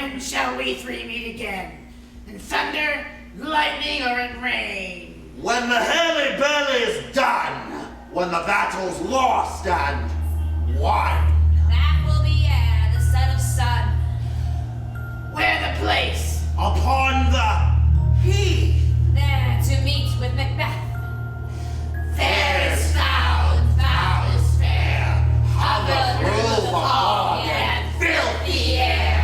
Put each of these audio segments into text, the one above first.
When shall we three meet again? In thunder, lightning, or in rain? When the hurly-burly is done, when the battle's lost and won. That will be ere the set of sun. Where the place? Upon the heath. There to meet with Macbeth. Fair is foul and foul is fair. Hover through the fog and filthy air.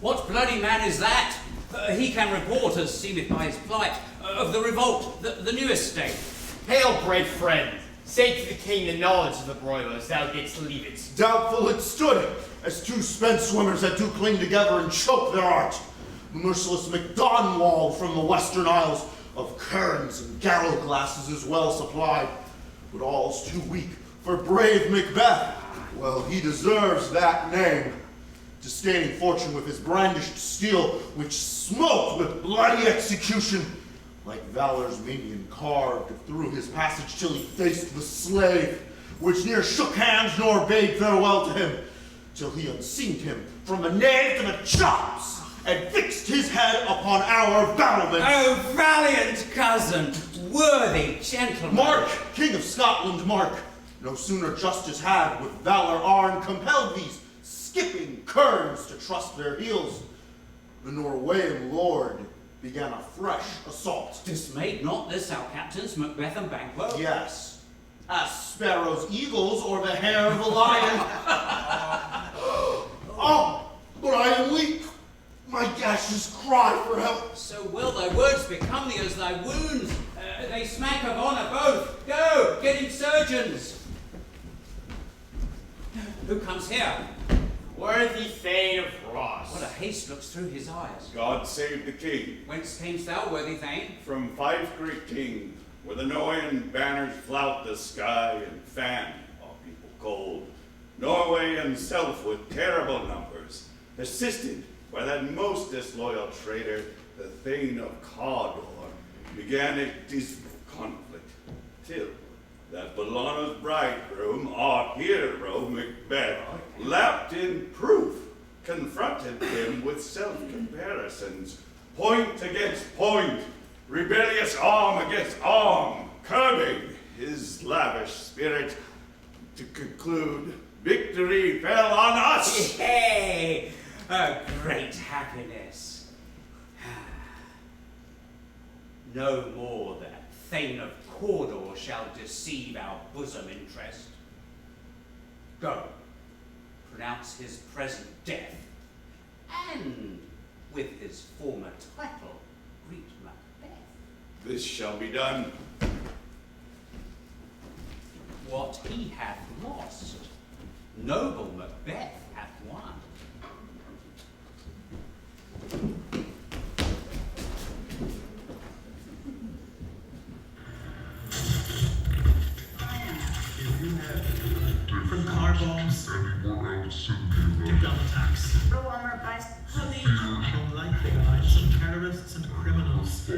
What bloody man is that? He can report, as seemeth by his plight, of the revolt, the newest state. Hail, brave friend! Say to the king the knowledge of the broiler as thou didst leave it. Doubtful it stood, as two spent swimmers that do cling together and choke their art. The merciless McDonwall from the western isles, of kerns and gallow glasses is well supplied. But all's too weak for brave Macbeth. Well, he deserves that name. Disdaining fortune with his brandished steel, which smoked with bloody execution, like valor's minion carved through his passage till he faced the slave, which ne'er shook hands nor bade farewell to him, till he unseamed him from the nave to the chops, and fixed his head upon our battlements. Oh, valiant cousin, worthy gentleman. Mark, King of Scotland, mark, no sooner justice had with valor armed compelled these skipping kerns to trust their heels, the Norwegian lord began a fresh assault. Dismayed not this our captains, Macbeth and Banquo? Yes, as sparrows, eagles, or the hair of a lion. Oh, but I am weak. My gashes cry for help. So will thy words become thee as thy wounds. They smack of honour both. Go, get in surgeons. Who comes here? Worthy Thane of Ross. What a haste looks through his eyes. God save the king. Whence camest thou, worthy Thane? From Fife great king, where the Norwegian banners flout the sky and fan all people cold. Norway himself with terrible numbers, assisted by that most disloyal traitor, the Thane of Cawdor, began a dismal conflict, till that Bellana's bridegroom, our hero Macbeth, lapped in proof, confronted him with self-comparisons, point against point, rebellious arm against arm, curbing his lavish spirit. To conclude, victory fell on us. Yay! A great happiness. No more that Thane of Cawdor shall deceive our bosom interest. Go, pronounce his present death, and with his former title, greet Macbeth. This shall be done. What he hath lost, noble Macbeth hath won. From car bombs to double attacks. The warmer by Honey, unlikely behind some terrorists and criminals.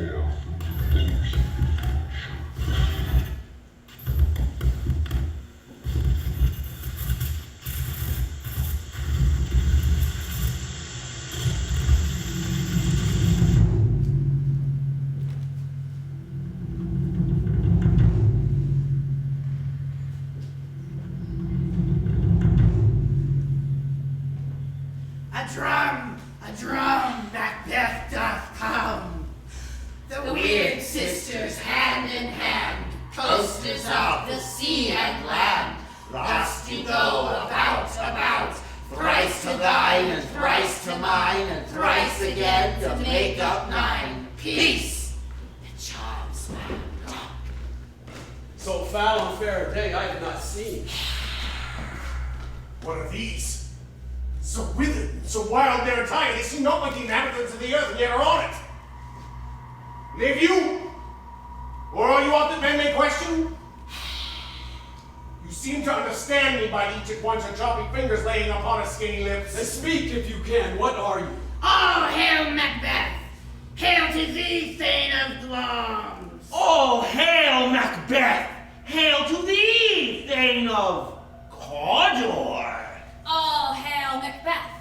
A drum, Macbeth doth come. The weird sisters, hand in hand, coasters of the sea and land. Thus do go about, thrice to thine and thrice to mine, and thrice again to make up nine. Peace! The charms man talk. So foul and fair a day I have not seen. What are these? So withered, so wild their attire, they seem not like the inhabitants of the earth, and yet are on it. Live you? Or are you aught that men may question? You seem to understand me by each at once, your choppy fingers laying upon a skinny lips. And speak if you can, what are you? All hail Macbeth! Hail to thee, Thane of Glons! All hail Macbeth! Hail to thee, Thane of Cawdor! All hail Macbeth,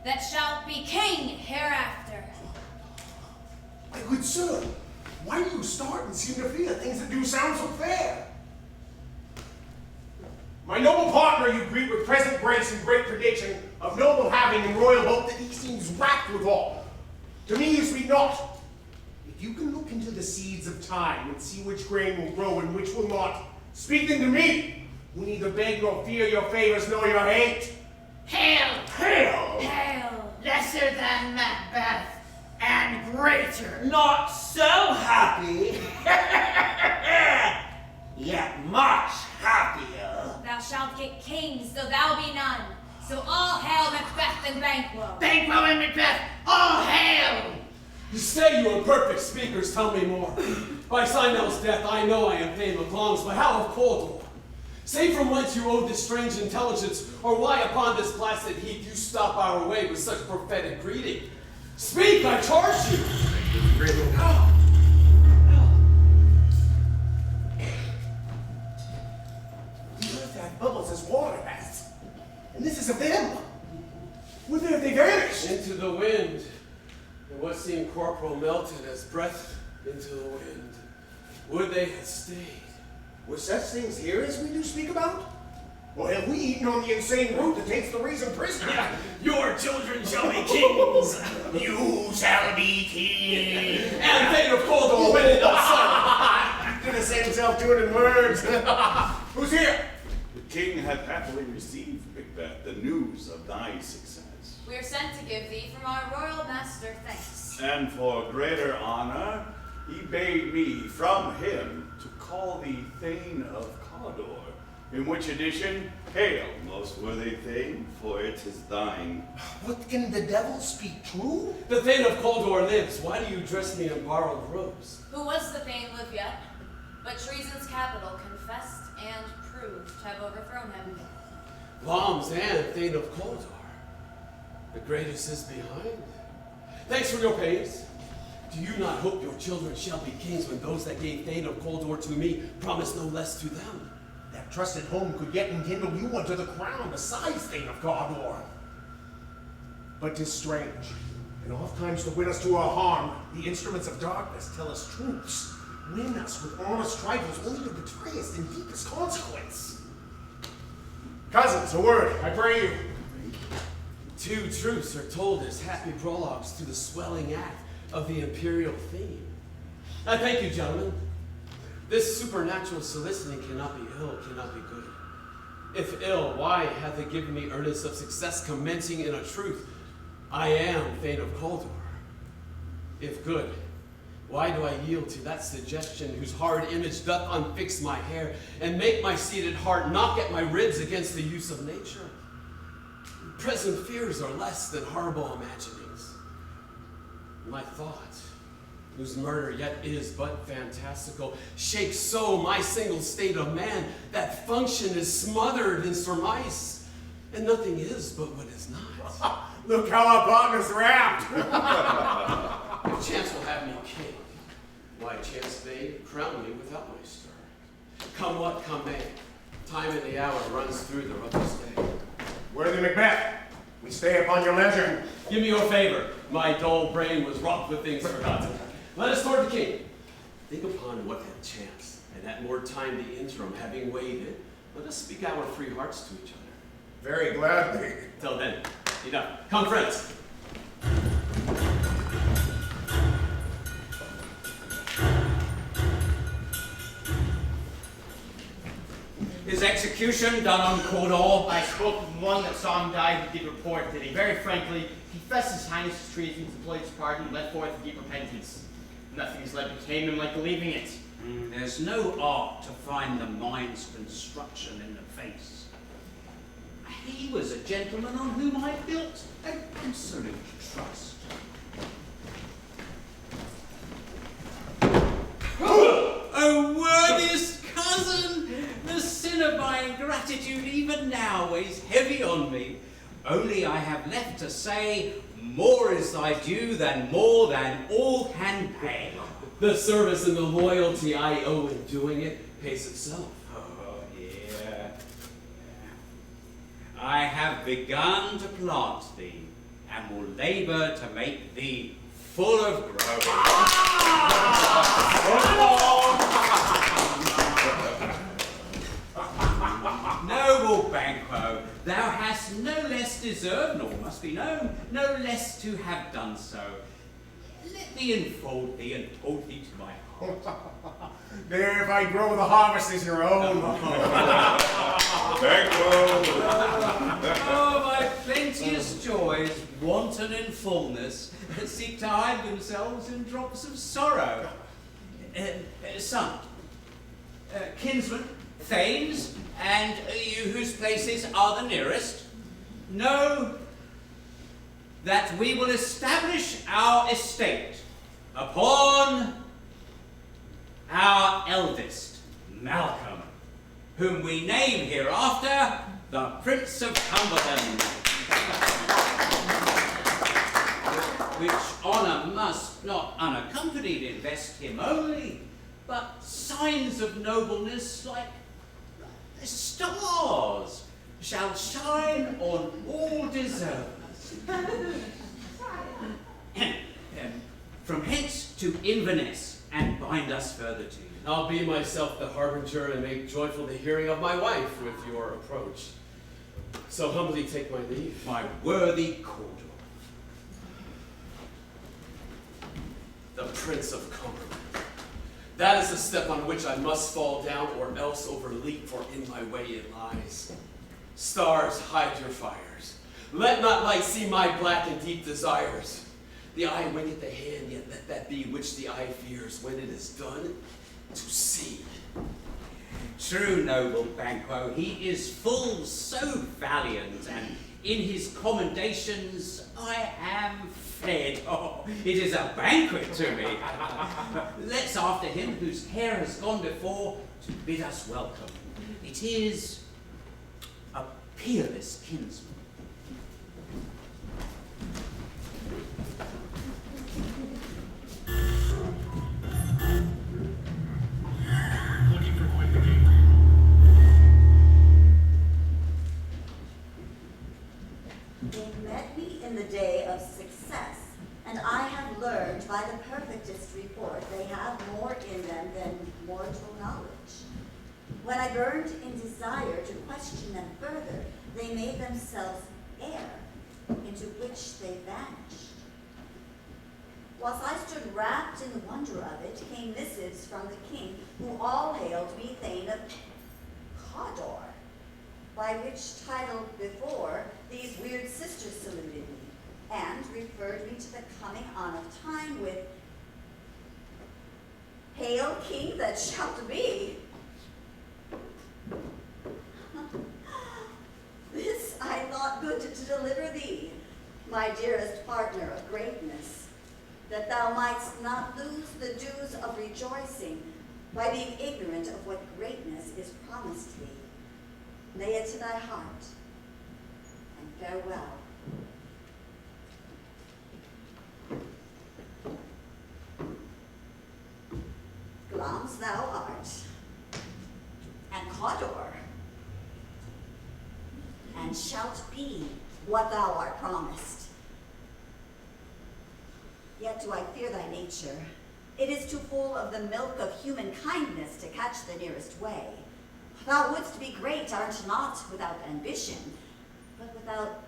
that shalt be king hereafter. My good sir, why do you start and seem to fear things that do sound so fair? My noble partner you greet with present grace and great prediction of noble having and royal hope that he seems rapt withal. To me you speak not. If you can look into the seeds of time and see which grain will grow and which will not, speak them to me, who neither beg nor fear your favors nor your hate. Hail! Hail! Hail! Lesser than Macbeth, and greater. Not so happy, yet much happier. Thou shalt get kings, though thou be none. So all hail Macbeth and Banquo. Banquo and Macbeth, all hail! You say you are perfect speakers, tell me more. By Simel's death, I know I am Thane of Glons, but how of Cawdor? Say from whence you owe this strange intelligence, or why upon this placid heath you stop our way with such prophetic greeting. Speak, I charge you! The earth hath bubbles as water hath, and this is of them. Whither have they vanished? Into the wind, and what seemed corporal melted as breath into the wind. Would they had stayed. Were such things here as we do speak about? Or have we eaten on the insane root that takes the reason prisoner? Your children shall be kings. You shall be king. And Thane of Cawdor went it up Gonna say himself to it in words. Who's here? The king hath happily received, Macbeth, the news of thy success. We are sent to give thee from our royal master thanks. And for greater honor, he bade me from him to call thee Thane of Cawdor, in which addition, hail, most worthy Thane, for it is thine. What can the devil speak true? The Thane of Cawdor lives. Why do you dress me in borrowed robes? Who was the Thane live yet, but treason's capital confessed and proved to have overthrown him. Loms and Thane of Cawdor. The greatest is behind. Thanks for your pains. Do you not hope your children shall be kings when those that gave Thane of Cawdor to me promise no less to them? That trusted home could yet enkindle you unto the crown besides Thane of Cawdor. But 'tis strange, and oft times to win us to our harm, the instruments of darkness tell us truths, win us with honest trifles, only to betray us in deepest consequence. Cousins, a word, I pray you. Two truths are told as happy prologues to the swelling act of the imperial theme. I thank you, gentlemen. This supernatural soliciting cannot be ill, cannot be good. If ill, why hath it given me earnest of success commencing in a truth? I am Thane of Cawdor. If good, why do I yield to that suggestion whose hard image doth unfix my hair and make my seated heart knock at my ribs against the use of nature? Present fears are less than horrible imaginings. My thought, whose murder yet is but fantastical, shakes so my single state of man that function is smothered in surmise, and nothing is but what is not. Look how our partner's wrapped. If chance will have me king, why chance may crown me without my stir. Come what come may, time and the hour runs through the roughest day. Worthy Macbeth, we stay upon your leisure. Give me your favor. My dull brain was wrought with things forgotten. Let us toward the king. Think upon what had chanced, and at more time the interim having waited, let us speak our free hearts to each other. Very gladly. Till then, enough. Come, friends. Is execution done on Cawdor? I spoke with one that saw him die who did report that he very frankly confessed his highness's treason, deployed his pardon, and let forth a deep repentance. Nothing has led to tame him like believing it. There's no art to find the mind's construction in the face. He was a gentleman on whom I built an absolute trust. Oh, worthiest cousin! The sin of my ingratitude even now weighs heavy on me. Only I have left to say, more is thy due than more than all can pay. The service and the loyalty I owe in doing it pays itself. Oh, yeah. I have begun to plant thee, and will labor to make thee full of growth. Noble Banquo, thou hast no less deserved, nor must be known, no less to have done so. Let me enfold thee and hold thee to my heart. There, if I grow, the harvest is your own. Oh, my plenteous joys, wanton in fullness, seek to hide themselves in drops of sorrow. Son, kinsman, thanes, and you whose places are the nearest, know that we will establish our estate upon our eldest, Malcolm, whom we name hereafter the Prince of Cumberland. Which honour must, not unaccompanied, invest him only, but signs of nobleness like stars shall shine on all deservers. From hence to Inverness, and bind us further to you. I'll be myself the harbinger and make joyful the hearing of my wife with your approach. So humbly take my leave. My worthy Cawdor. The Prince of Cumberland. That is the step on which I must fall down or else overleap, for in my way it lies. Stars, hide your fires. Let not light see my black and deep desires. The eye winketh the hand, yet let that be which the eye fears when it is done to see. True, noble Banquo, he is full so valiant, and in his commendations I am fed. Oh, it is a banquet to me. Let's after him whose hair has gone before to bid us welcome. It is a peerless kinsman. Looking for quite the game. They met me in the day of success, and I have learned by the perfectest report they have more in them than mortal knowledge. When I burned in desire to question them further, they made themselves air, into which they vanished. Whilst I stood wrapped in the wonder of it, came missives from the king, who all hailed me Thane of Cawdor, by which title before these weird sisters saluted me, and referred me to the coming on of time with, "Hail, king that shalt be." This I thought good to deliver thee, my dearest partner of greatness, that thou mightst not lose the dues of rejoicing by being ignorant of what greatness is promised thee. Lay it to thy heart, and farewell. and shalt be what thou art promised. Yet do I fear thy nature. It is too full of the milk of human kindness to catch the nearest way. Thou wouldst be great, art not without ambition, but without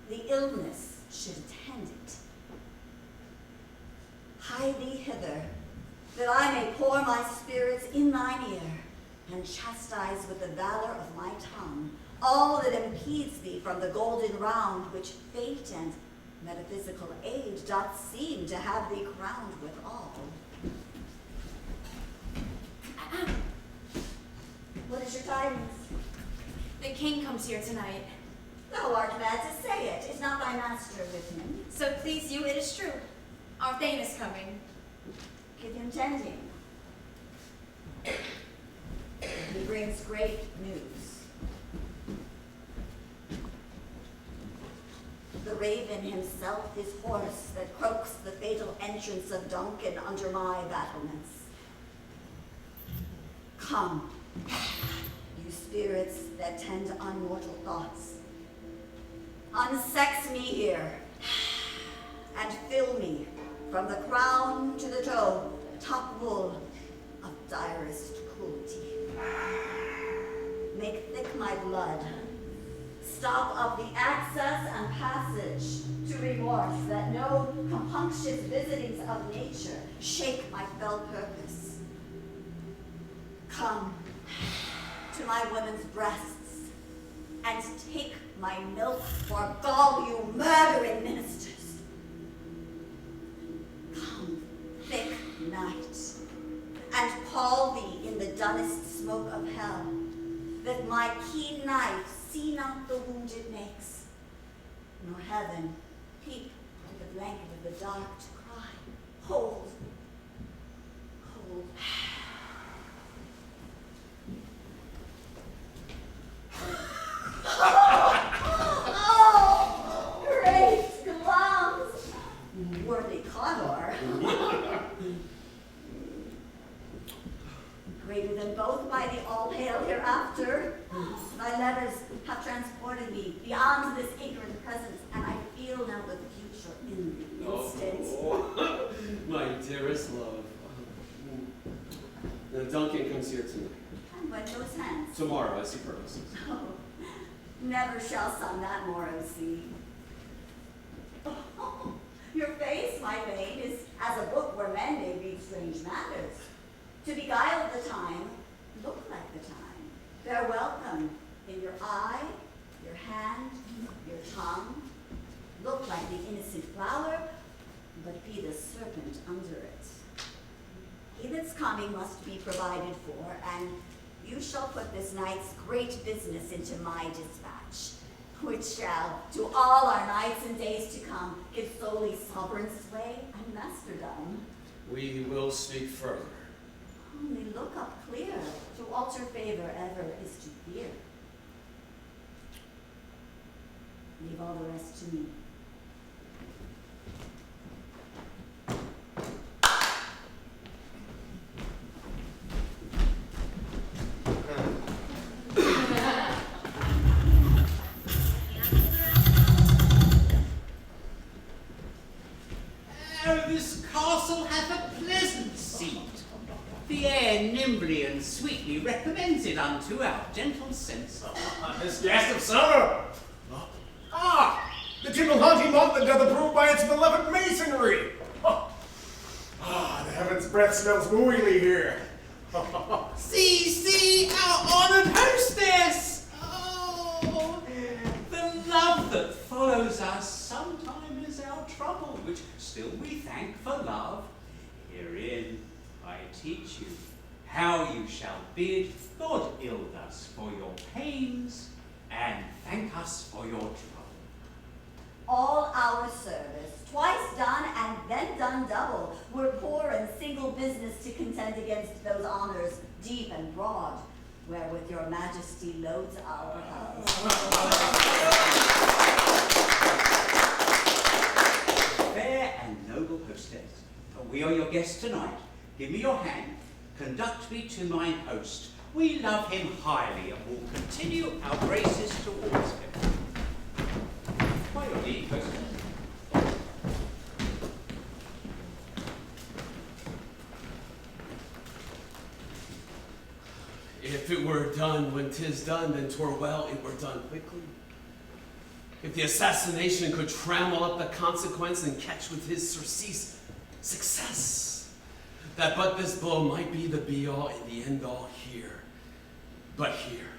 the illness should attend it. Hie thee hither, that I may pour my spirits in thine ear, and chastise with the valor of my tongue all that impedes thee from the golden round which fate and metaphysical age doth seem to have thee crowned withal. What is your tidings? The king comes here tonight. Thou art mad to say it. Is not thy master with him? So please you, it is true. Our Thane is coming. Give him tending. He brings great news. The raven himself is horse that croaks the fatal entrance of Duncan under my battlements. Come, you spirits that tend unmortal thoughts. Unsex me here, and fill me from the crown to the toe, top full of direst cruelty. Make thick my blood, stop up the access and passage to remorse, that no compunctious visitings of nature shake my fell purpose. Come to my women's breasts, and take my milk for gall you murdering ministers. Come, thick night, and pall thee in the dunnest smoke of hell, that my keen knife see not the wound it makes, nor heaven peep to the blanket of the dark to cry, hold, hold. Oh, great glums! Worthy Connor. Greater than both by the all-hail hereafter. Thy letters have transported me beyond this ignorant presence, and I feel now the future in the instant. Oh, my dearest love. Now Duncan comes here tonight. And when goes hence? Tomorrow, as he purposes. Oh, never shall son that morrow see. Oh, your face, my Thane, is as a book where men may read strange matters. To beguile the time, look like the time. They're welcome in your eye, your hand, your tongue. Look like the innocent flower, but be the serpent under it. He that's coming must be provided for, and you shall put this night's great business into my dispatch, which shall, to all our nights and days to come, give solely sovereign sway and masterdom. We will speak further. Only look up clear. To alter favor ever is to fear. Leave all the rest to me. Oh, this castle hath a pleasant seat. The air nimbly and sweetly recommends it unto our gentle sense. This guest of summer! Ah! The Timothy monk that doth approve by its beloved masonry! Ah, the heaven's breath smells wooingly here. See, our honored hostess! Oh, the love that follows us sometime is our trouble, which still we thank for love. Herein I teach you how you shall bid God ill thus for your pains, and thank us for your trouble. All our service, twice done and then done double, were poor and single business to contend against those honors deep and broad, wherewith your majesty loads our house. Fair and noble hostess, we are your guests tonight. Give me your hand, conduct me to mine host. We love him highly and will continue our graces towards him. were done, when 'tis done, then 'twere well it were done quickly. If the assassination could trammel up the consequence and catch with his surcease success, that but this blow might be the be-all and the end-all here. But here,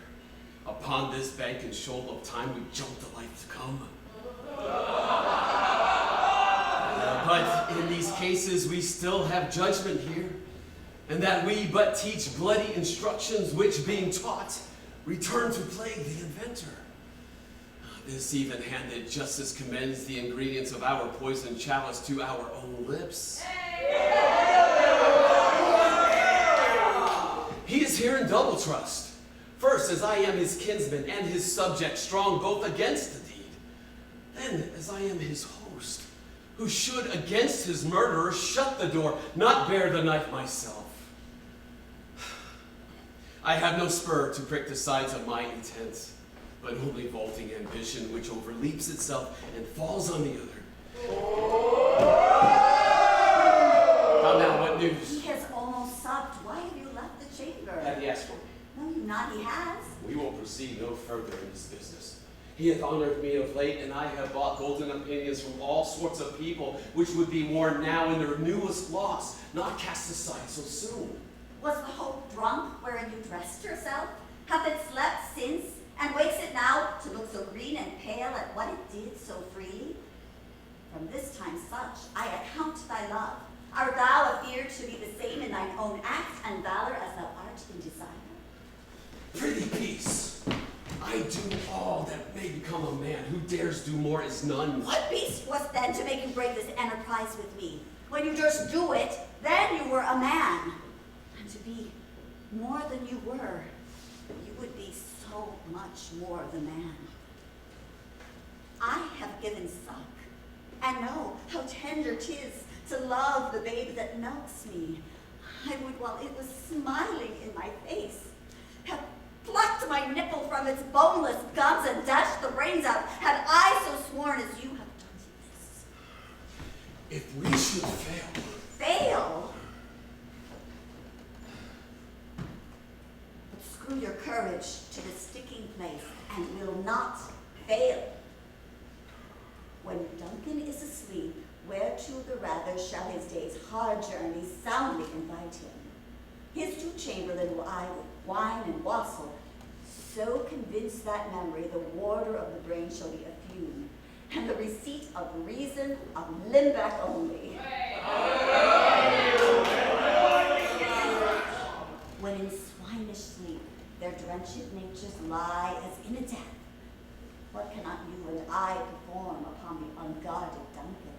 upon this bank and shoal of time, we jump the life to come. But in these cases, we still have judgment here, and that we but teach bloody instructions, which being taught, return to plague the inventor. This even-handed justice commends the ingredients of our poison chalice to our own lips. He is here in double trust. First, as I am his kinsman and his subject, strong both against the deed. Then, as I am his host, who should against his murderer shut the door, not bear the knife myself. I have no spur to prick the sides of my intent, but only vaulting ambition which overleaps itself and falls on the other. How now, what news? He has almost supped. Why have you left the chamber? Have he asked for me? No, you not. He has. We will proceed no further in this business. He hath honored me of late, and I have bought golden opinions from all sorts of people, which would be worn now in their newest loss, not cast aside so soon. Was the hope drunk wherein you dressed yourself? Hath it slept since, and wakes it now to look so green and pale at what it did so freely? From this time such, I account thy love. Art thou afeard to be the same in thine own acts and valor as thou art in desire? Prithee, peace. I do all that may become a man. Who dares do more is none. What beast was then to make you break this enterprise with me? When you durst do it, then you were a man. And to be more than you were, you would be so much more the man. I have given suck, and know how tender 'tis to love the babe that milks me. I would, while it was smiling in my face, have plucked my nipple from its boneless gums and dashed the brains out, had I so sworn as you have done to this. If we should fail. Fail? But screw your courage to the sticking place and will not fail. When Duncan is asleep, whereto the rather shall his day's hard journey soundly invite him. His two chamberlain will I with wine and wassail, so convinced that memory the warder of the brain shall be a fume, and the receipt of reason of Limbeck only. When in swinish sleep their drenched natures lie as in a death, what cannot you and I perform upon the unguarded Duncan?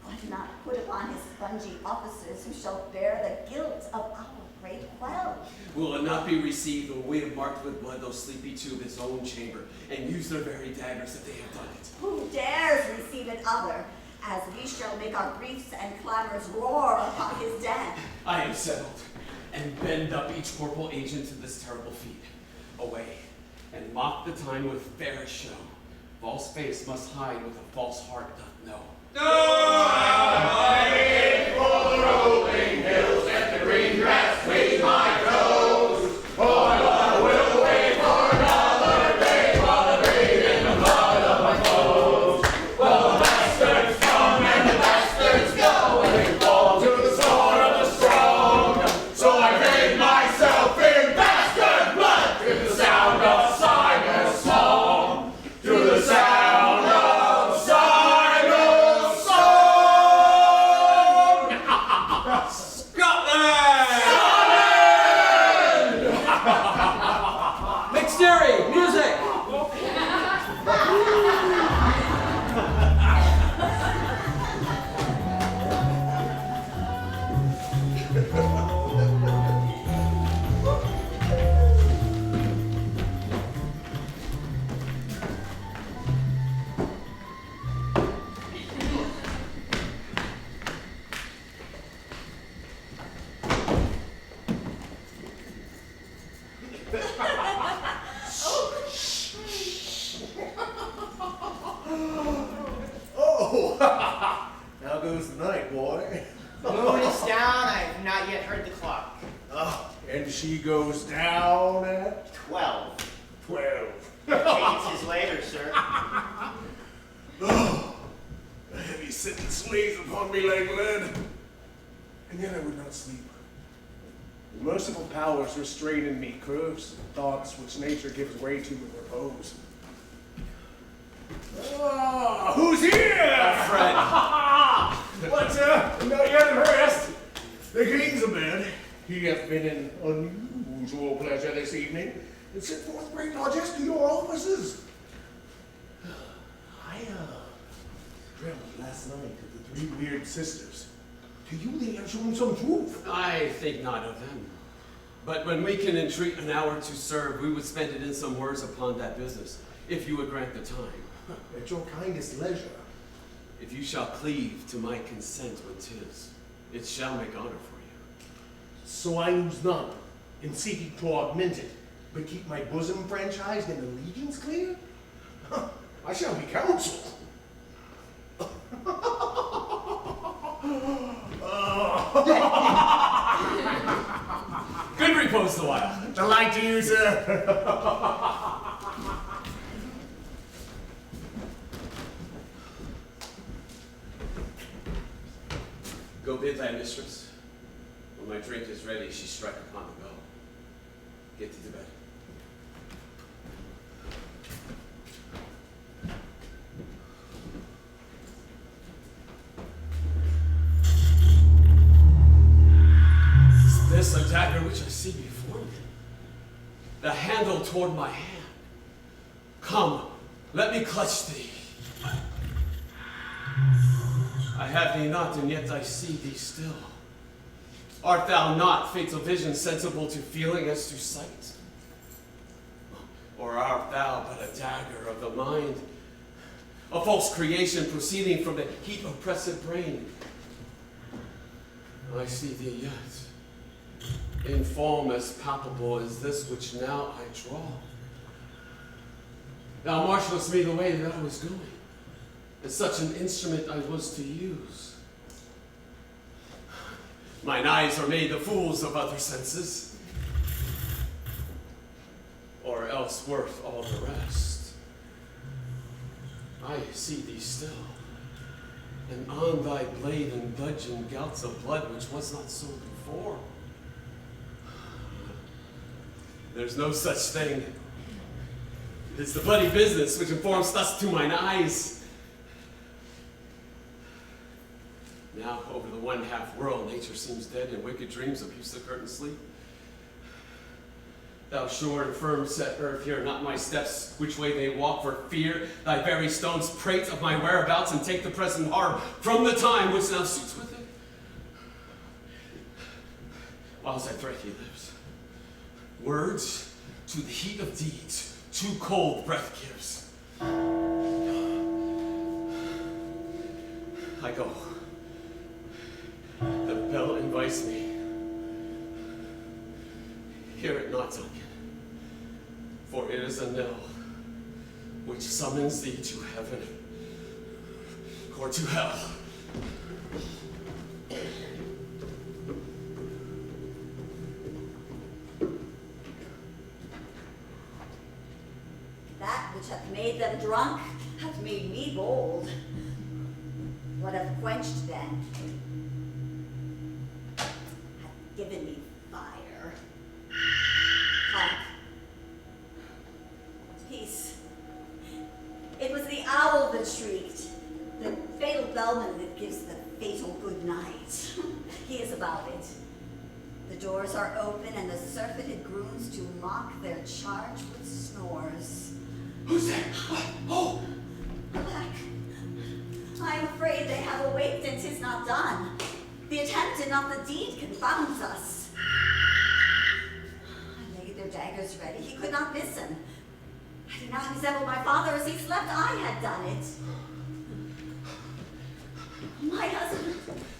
What not put upon his spongy officers who shall bear the guilt of our great quell? Will it not be received when we have marked with blood those sleepy two of his own chamber, and use their very daggers that they have done it? Who dares receive it other, as we shall make our griefs and clamors roar upon his den? I am settled, and bend up each corporal agent to this terrible feat. Away, and mock the time with fairest show. False face must hide what a false heart doth know. How goes the night, boy? The moon is down. I have not yet heard the clock. And she goes down at 12. 12. Chances later, sir. Oh, a heavy sentence weighs upon me like lead. And yet I would not sleep. The merciful powers restrain in me curves and thoughts which nature gives way to in repose. Ah, who's here? Fred. What, not yet at rest. The king's a bed. He hath been in unusual pleasure this evening, and sent forth great largesse to your offices. I dreamt last night of the three weird sisters. To you they have shown some truth. I think not of them. But when we can entreat an hour to serve, we would spend it in some words upon that business, if you would grant the time. At your kindest leisure. If you shall cleave to my consent when 'tis, it shall make honor for you. So I lose none in seeking to augment it, but keep my bosom franchised and allegiance clear? I shall be counseled. Good repose the while. Delight to you, sir. Go bid thy mistress. When my drink is ready, she strike upon the bell. Get thee to bed. Is this a dagger which I see before me? The handle toward my hand. Come, let me clutch thee. I have thee not, and yet I see thee still. Art thou not, fatal vision, sensible to feeling as to sight? Or art thou but a dagger of the mind, a false creation proceeding from the heat oppressive brain? I see thee yet, in form as palpable as this which now I draw. Thou marshalest me the way that I was going. As such an instrument I was to use. Mine eyes are made the fools of other senses, or else worth all the rest. I see thee still, and on thy blade and dudgeon gouts of blood which was not so before. There's no such thing. It is the bloody business which informs thus to mine eyes. Now, over the one-half world, nature seems dead, and wicked dreams abuse the curtain sleep. Thou sure and firm set earth, hear not my steps, which way they walk, for fear thy very stones prate of my whereabouts, and take the present harm from the time which now suits with it. Whilst I threat he lives, words to the heat of deeds, too cold breath gives. I go. The bell invites me. Hear it not, Duncan, for it is a knell which summons thee to heaven or to hell. That which hath made them drunk hath made me bold. What hath quenched them hath given me fire. Hark. Peace. It was the owl that shrieked, the fatal bellman that gives the fatal good night. He is about it. The doors are open, and the surfeited grooms do mock their charge with snores. Who's there? Oh! Alack, I am afraid they have awaked, and 'tis not done. The attempt and not the deed confounds us. I laid their daggers ready. He could not miss him. Had he not resembled my father as he slept, I had done it. My husband.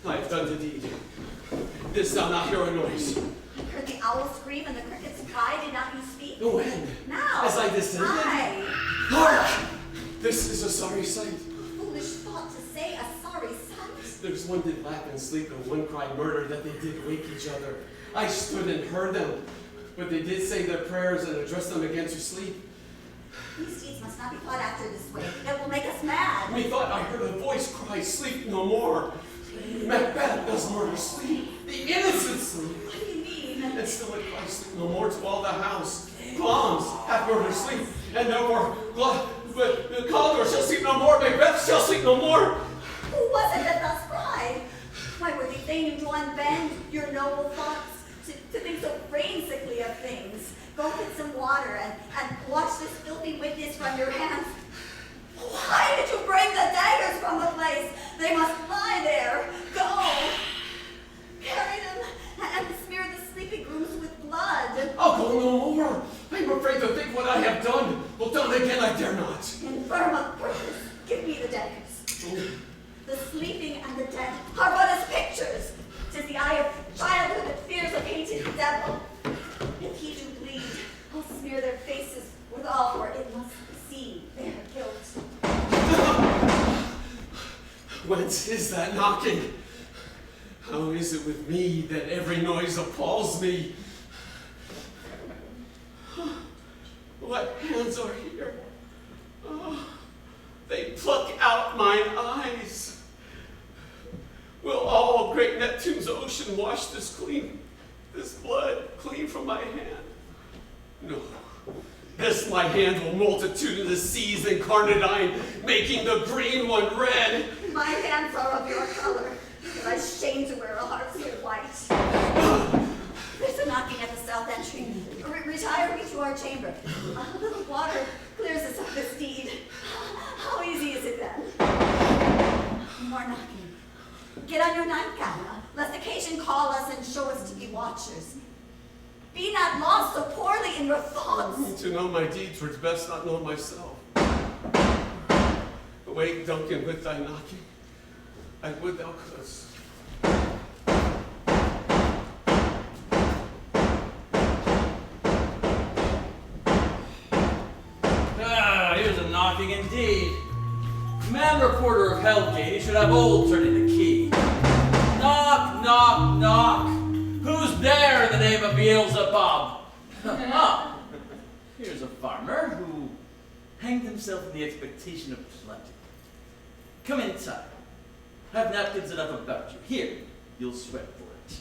I have done the deed. Didst thou not hear a noise? I heard the owl scream and the crickets cry. Did not you speak? When? Now. As I descended? Hark! This is a sorry sight. Foolish thought to say a sorry sight. There's one did laugh and sleep, and one cried murder, that they did wake each other. I stood and heard them. but they did say their prayers and address them against your sleep. These deeds must not be fought after this way. It will make us mad. Methought I heard a voice cry, sleep no more. Macbeth does murder sleep. The innocent sleep. What do you mean? And still it cries, sleep no more to all the house. Glamis hath murdered sleep, and no more. But Caldor shall sleep no more. Macbeth shall sleep no more. Who was it that thus cried? My worthy thane, to unbend your noble thoughts, to think so frainsically of things. Go get some water and wash this filthy witness from your hands. Why did you bring the daggers from the place? They must lie there. Go. Carry them and smear the sleeping grooms with blood. I'll go no more. I'm afraid to think what I have done. Well, done again I dare not. Infirm of purpose, give me the daggers. The sleeping and the dead are but as pictures. 'Tis the eye of childhood that fears a painted devil. If he do bleed, I'll smear their faces with all, for it must see their guilt. Whence is that knocking? How is it with me that every noise appalls me? What hands are here? Oh, they pluck out mine eyes. Will all great Neptune's ocean wash this blood clean from my hand? No. This my hand will multitudinous seas incarnadine, making the green one red. My hands are of your color, but I shame to wear a heart so white. There's a knocking at the south entry. Retire we to our chamber. A little water clears us of this deed. How easy is it then? More knocking. Get on your nightgown, lest occasion call us and show us to be watchers. Be not lost so poorly in your thoughts. To know my deeds were best not know myself. Awake, Duncan, with thy knocking. I would thou couldst. Here's a knocking indeed. Man reporter of Hellgate should have old turning the key. Knock, knock, knock. Who's there in the name of Beelzebub? Ah, here's a farmer who hanged himself in the expectation of plenty. Come inside. Have napkins enough about you. Here, you'll sweat for it.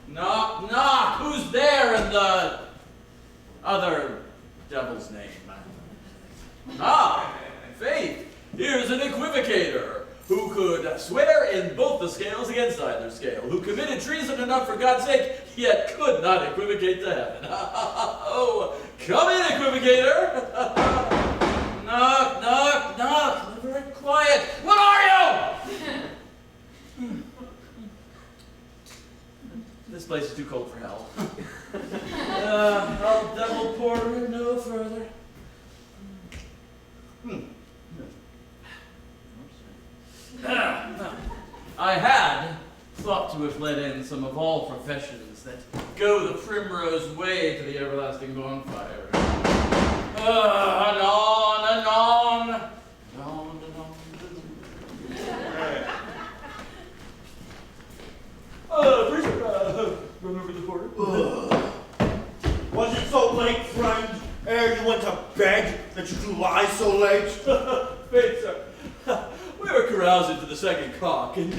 Knock, knock. Who's there in the other devil's name? Ah, faith. Here's an equivocator who could swear in both the scales against either scale, who committed treason enough for God's sake, yet could not equivocate to heaven. Oh, come in, equivocator. Knock, knock, knock. Very quiet. What are you? This place is too cold for hell. I'll double porter no further. I had thought to have let in some of all professions that go the primrose way to the everlasting bonfire. Anon, anon, anon, anon. Preacher, remember the porter? Was it so late, friend, ere you went to bed, that you do lie so late? Faith, sir. We were carousing to the second cock, and,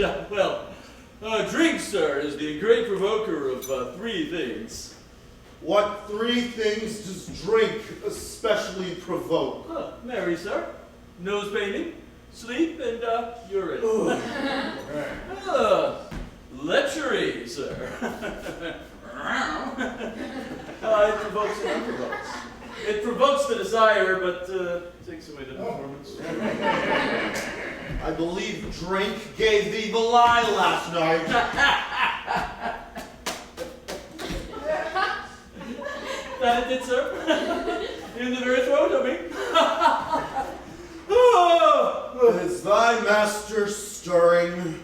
drink, sir, is the great provoker of 3 things. What 3 things does drink especially provoke? Marry, sir. Nose painting, sleep, and, urine. Lechery, sir. It provokes and unprovokes. It provokes the desire, but takes away the performance. I believe drink gave thee the lie last night. That it did, sir. In the very throat of me. Is thy master stirring?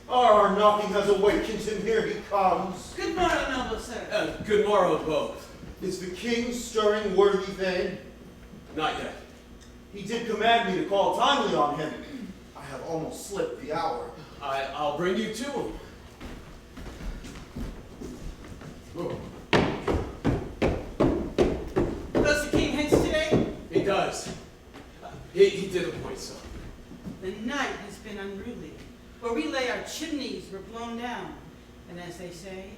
Our knocking has awakened him. Here he comes. Good morrow, noble sir. Good morrow, both. Is the king stirring, worthy thane? Not yet. He did command me to call timely on him. I have almost slipped the hour. I'll bring you to him. Does the king hence today? He does. He did appoint so. The night has been unruly. Where we lay, our chimneys were blown down. And as they say,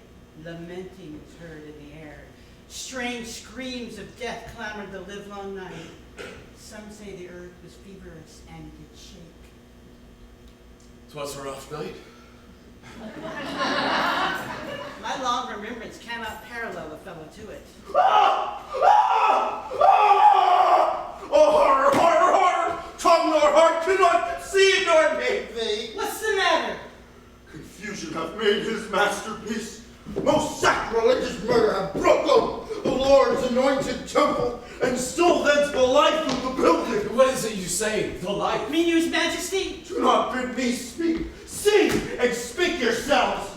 lamenting was heard in the air. Strange screams of death clamored the livelong night. Some say the earth was feverous and did shake. 'Twas a rough night. My long remembrance cannot parallel a fellow to it. Oh, horror, horror, horror! Tongue nor heart cannot conceive nor make thee! What's the matter? Confusion hath made his masterpiece. Most sacrilegious murder hath broke open the Lord's anointed temple, and stole thence the life of the building. What is it you say? The life? Mean you, his majesty? Do not bid me speak. Sing and speak yourselves.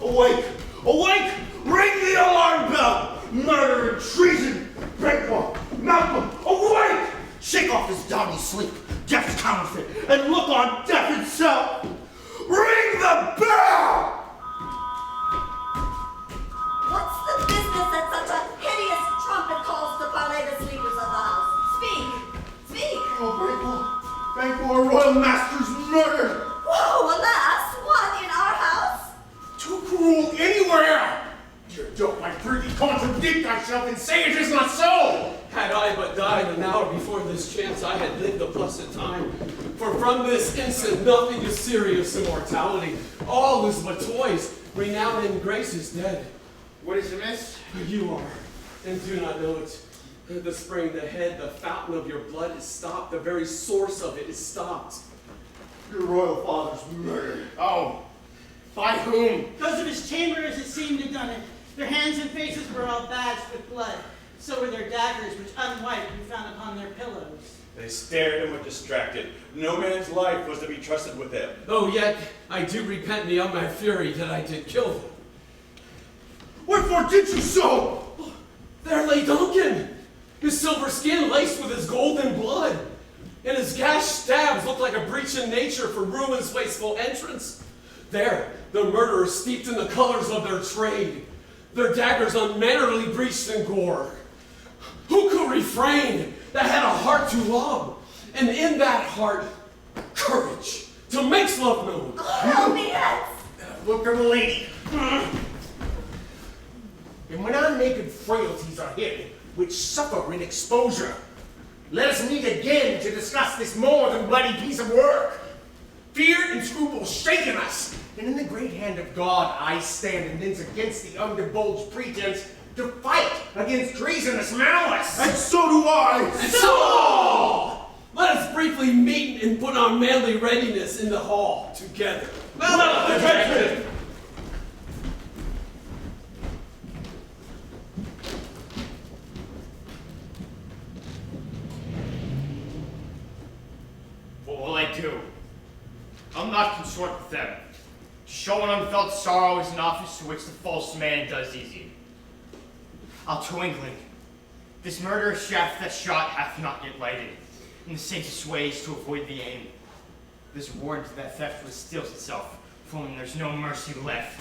Awake, awake! Ring the alarm bell! Murder and treason! Banquo, Malcolm, awake! Shake off his downy sleep, death's counterfeit, and look on death itself! Ring the bell! What's the business that such a hideous trumpet calls to parley the sleepers of the house? Speak! Speak! Oh, Banquo, our royal master's murdered! Whoa, alas! What, in our house? Too cruel anywhere! Dear dope, I prithee contradict thyself and say it is not so! Had I but died an hour before this chance, I had lived a blessed time. For from this instant, nothing is serious immortality. All is but toys. Renown and grace is dead. What is amiss? You are, and do not know it. The spring, the head, the fountain of your blood is stopped. The very source of it is stopped. Your royal father's murdered. Oh, by whom? Those of his chamberers, it seemed, had done it. Their hands and faces were all badged with blood. So were their daggers, which unwiped we found upon their pillows. They stared and were distracted. No man's life was to be trusted with them. Though yet I do repent me of my fury that I did kill them. Wherefore did you so? There lay Duncan, his silver skin laced with his golden blood, and his gashed stabs looked like a breach in nature for ruin's wasteful entrance. There, the murderers steeped in the colors of their trade, their daggers unmannerly breached in gore. Who could refrain that had a heart to love, and in that heart, courage to make love known? Help me, yes! Look at the lady. And when our naked frailties are hidden, which suffer in exposure, let us meet again to discuss this more than bloody piece of work. Fear and scruple shaken us, and in the great hand of God I stand, and thence against the undivulged pretense to fight against treasonous malice. And so do I. And so let us briefly meet and put our manly readiness in the hall together. Well protected! What will I do? I'll not consort with them. To show an unfelt sorrow is an office to which the false man does easy. I'll to England. This murderous shaft that shot hath not yet lighted, in the safest ways to avoid the aim. This warrant that theft will steal itself, for when there's no mercy left.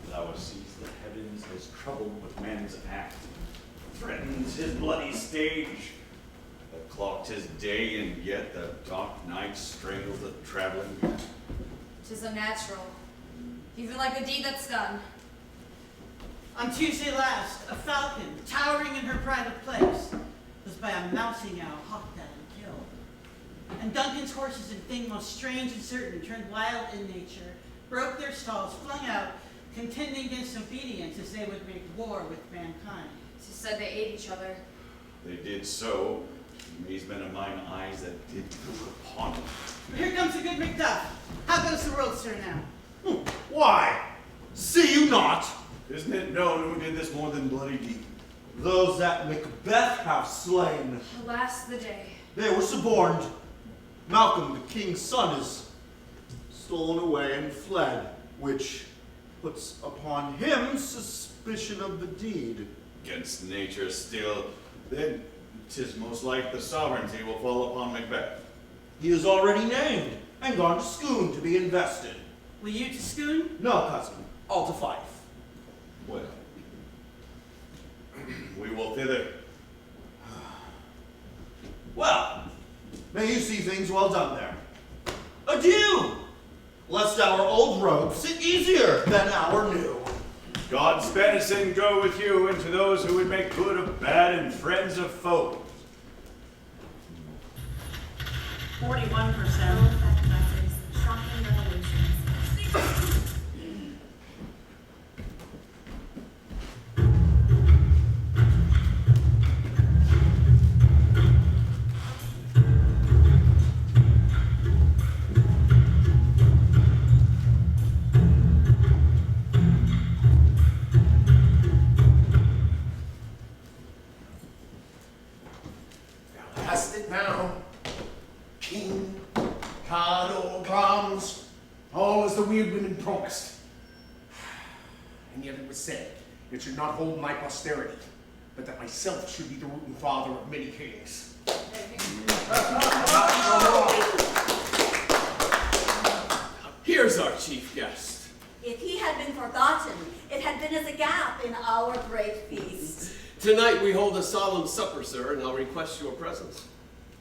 Thou sees the heavens as troubled with man's act, threatens his bloody stage, that clocked his day, and yet the dark night strangles the traveling. 'Tis unnatural, even like a deed that's done. On Tuesday last, a falcon, towering in her private place, was by a mousing owl hawked at and killed. And Duncan's horses and thing most strange and certain turned wild in nature, broke their stalls, flung out, contending against obedience as they would make war with mankind. 'Tis said they ate each other. They did so, amazement of mine eyes that did look upon it. Here comes the good Macbeth. How goes the world, sir, now? Why? See you not? Isn't it known who did this more than bloody deed? Those that Macbeth have slain. Alas the day. They were suborned. Malcolm, the king's son, is stolen away and fled, which puts upon him suspicion of the deed. Against nature still, then 'tis most like the sovereignty will fall upon Macbeth. He is already named and gone to Scone to be invested. Will you to Scone? No, cousin, all to Fife. Well, we will thither. Well, may you see things well done there. Adieu! Lest our old robe sit easier than our new. God's benison go with you and to those who would make good of bad and friends of foes. 41%. Shocking revelations. Hast it now. King, Cardor, Brahms, all as the weird women promised. And yet it was said, it should not hold my posterity, but that myself should be the root and father of many kings. Here's our chief guest. If he had been forgotten, it had been as a gap in our great feast. Tonight we hold a solemn supper, sir, and I'll request your presence.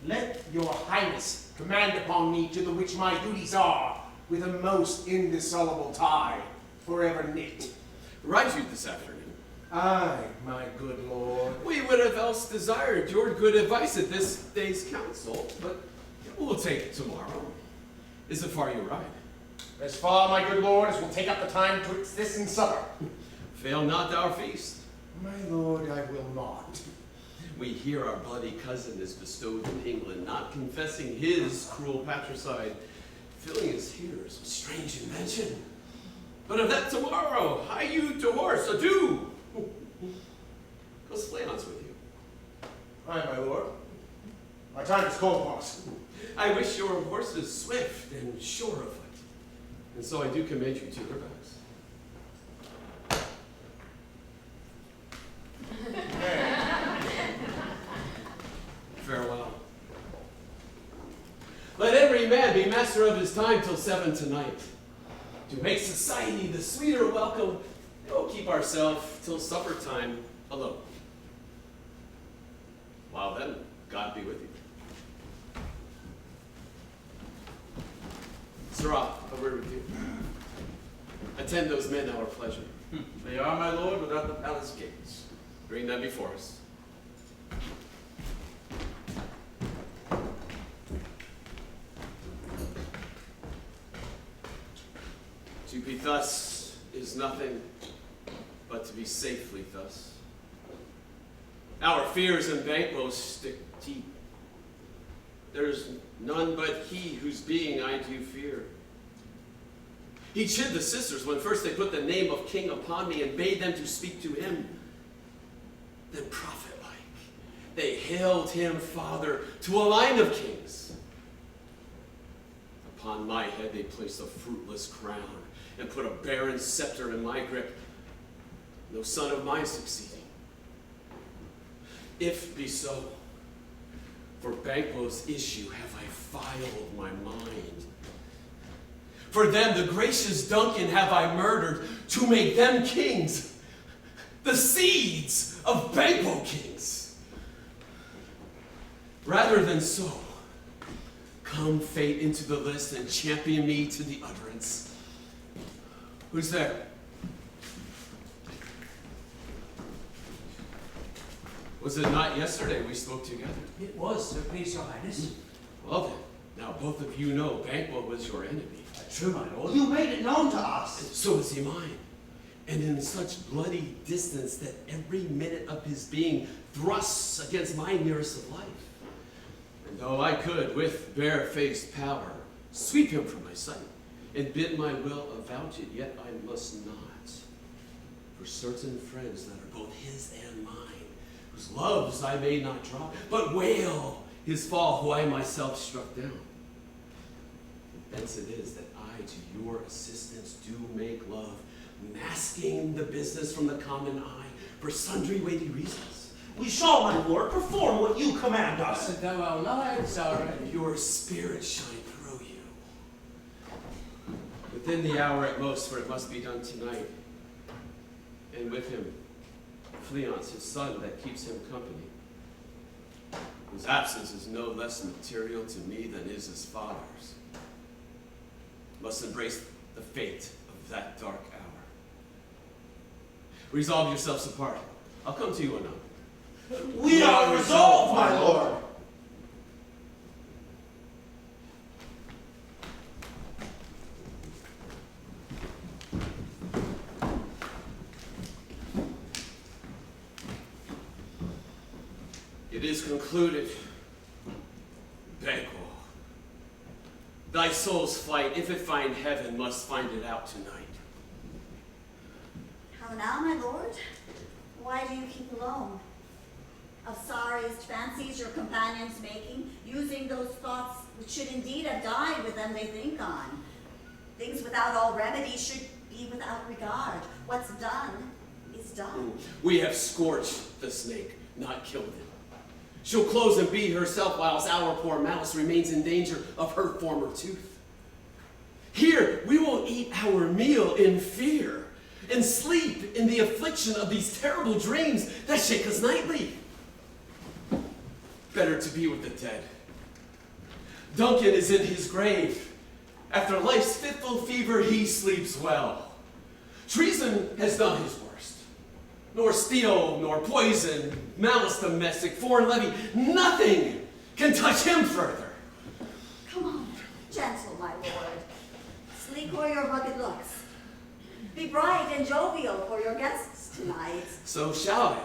Let your highness command upon me to the which my duties are, with a most indissoluble tie, forever knit. Ride you this afternoon. Aye, my good lord. We would have else desired your good advice at this day's council, but we'll take it tomorrow. Is it far you ride? As far, my good lord, as will take up the time twixt this and supper. Fail not our feast. My lord, I will not. We hear our bloody cousin is bestowed in England, not confessing his cruel patricide, filling his hearers with strange invention. But of that tomorrow, hie you to horse, adieu! Go Slayons with you. Aye, my lord. My time is called upon us. I wish your horses swift and sure of foot, and so I do commend you to your backs. Farewell. Let every man be master of his time till 7 tonight. To make society the sweeter welcome, we'll keep ourselves till supper time alone. While then, God be with you. Sirrah, a word with you. Attend those men our pleasure. They are, my lord, without the palace gates. Bring them before us. To be thus is nothing but to be safely thus. Our fears and Banquo stick deep. There's none but he whose being I do fear. He chid the sisters when first they put the name of king upon me and bade them to speak to him. Then prophet-like, they hailed him father to a line of kings. Upon my head they placed a fruitless crown and put a barren scepter in my grip, no son of mine succeeding. If be so, for Banquo's issue have I filed my mind. For them the gracious Duncan have I murdered to make them kings, the seeds of Banquo kings. Rather than so, come fate into the list and champion me to the utterance. Who's there? Was it not yesterday we spoke together? It was, so please your highness. Well then, now both of you know Banquo was your enemy. True, my lord. You made it known to us. So is he mine. And in such bloody distance that every minute of his being thrusts against my nearest of life. And though I could, with bare-faced power, sweep him from my sight, and bid my will avouch it, yet I must not. For certain friends that are both his and mine, whose loves I may not drop, but wail his fall, who I myself struck down. And thence it is that I I, to your assistance, do make love, masking the business from the common eye for sundry weighty reasons. We shall, my lord, perform what you command us. Thou art not sorry. Your spirit shine through you. Within the hour at most, for it must be done tonight. And with him, Fleance, his son, that keeps him company, whose absence is no less material to me than is his father's, must embrace the fate of that dark hour. Resolve yourselves apart. I'll come to you anon. We are resolved, my lord. It is concluded. Banquo. Thy soul's flight, if it find heaven, must find it out tonight. How now, my lord? Why do you keep alone? Of sorriest fancies your companions making, using those thoughts which should indeed have died with them they think on. Things without all remedy should be without regard. What's done is done. We have scorched the snake, not killed him. She'll close and beat herself whilst our poor mouse remains in danger of her former tooth. Here we will eat our meal in fear and sleep in the affliction of these terrible dreams that shake us nightly. Better to be with the dead. Duncan is in his grave. After life's fitful fever, he sleeps well. Treason has done his worst. Nor steel, nor poison, malice domestic, foreign levy, nothing can touch him further. Come on, gentle, my lord. Sleek o'er your rugged looks. Be bright and jovial for your guests tonight. So shall I,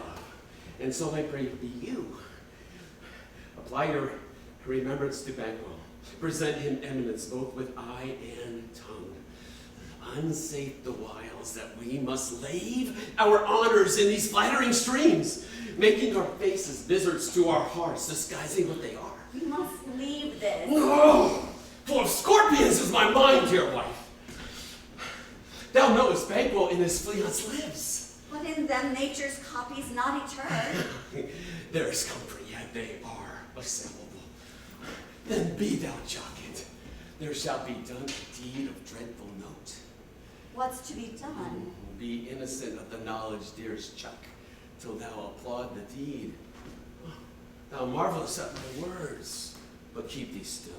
and so I pray be you. Apply your remembrance to Banquo. Present him eminence both with eye and tongue. Unsafe the wiles that we must lave our honors in these flattering streams, making our faces visards to our hearts, disguising what they are. You must leave this. Oh, full of scorpions is my mind, dear wife. Thou knowest Banquo in his Fleance lives. But in them nature's copy's not eternal. There is comfort, yet they are assailable. Then be thou jockeyed. There shall be done a deed of dreadful note. What's to be done? Be innocent of the knowledge, dearest Chuck, till thou applaud the deed. Thou marvelest at my words, but keep thee still.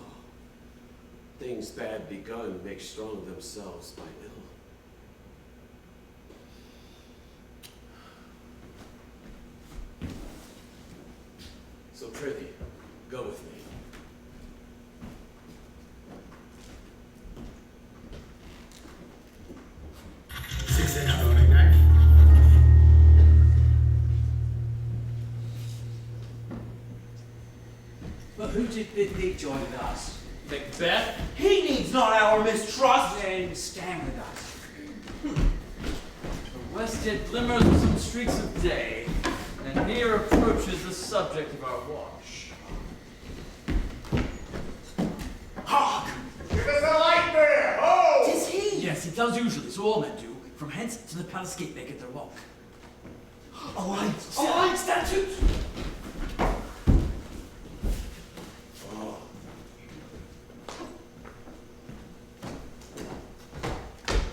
Things bad begun make strong themselves by ill. So prithee, go with me. But who did bid thee join with us? Macbeth? He needs not our mistrust. Then stand with us. The west yet glimmers with some streaks of day, and near approaches the subject of our watch. Hark! Give us a light there! Ho! 'Tis he! Yes, he does usually, so all men do. From hence to the palace gate they get their walk. A light! A light statue!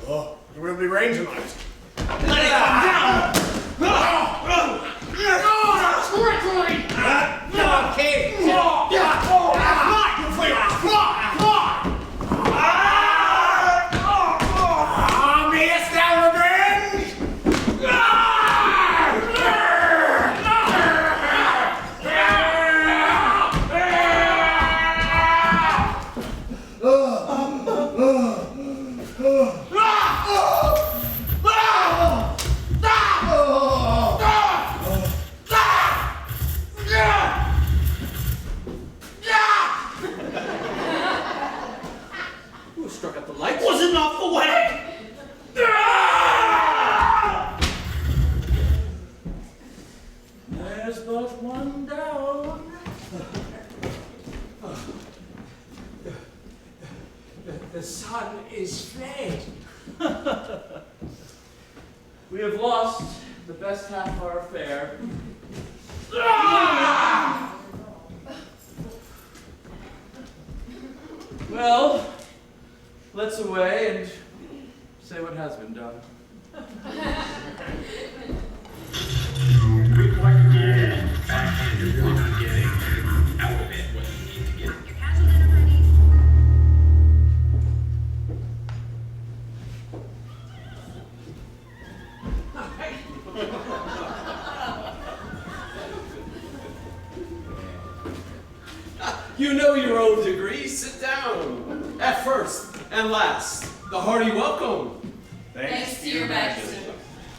Oh, there will be rain tonight. Let it come down! Mayest thou revenge? Who struck up the light? Was it not the way? There's but one down. the sun is fled. We have lost the best half of our affair. Well, let's away and say what has been done. With what you backhanded what I'm getting out of it, what you need to get. Your casual dinner ready. You know your own degree. Sit down. At first and last, the hearty welcome. Thanks to your majesty.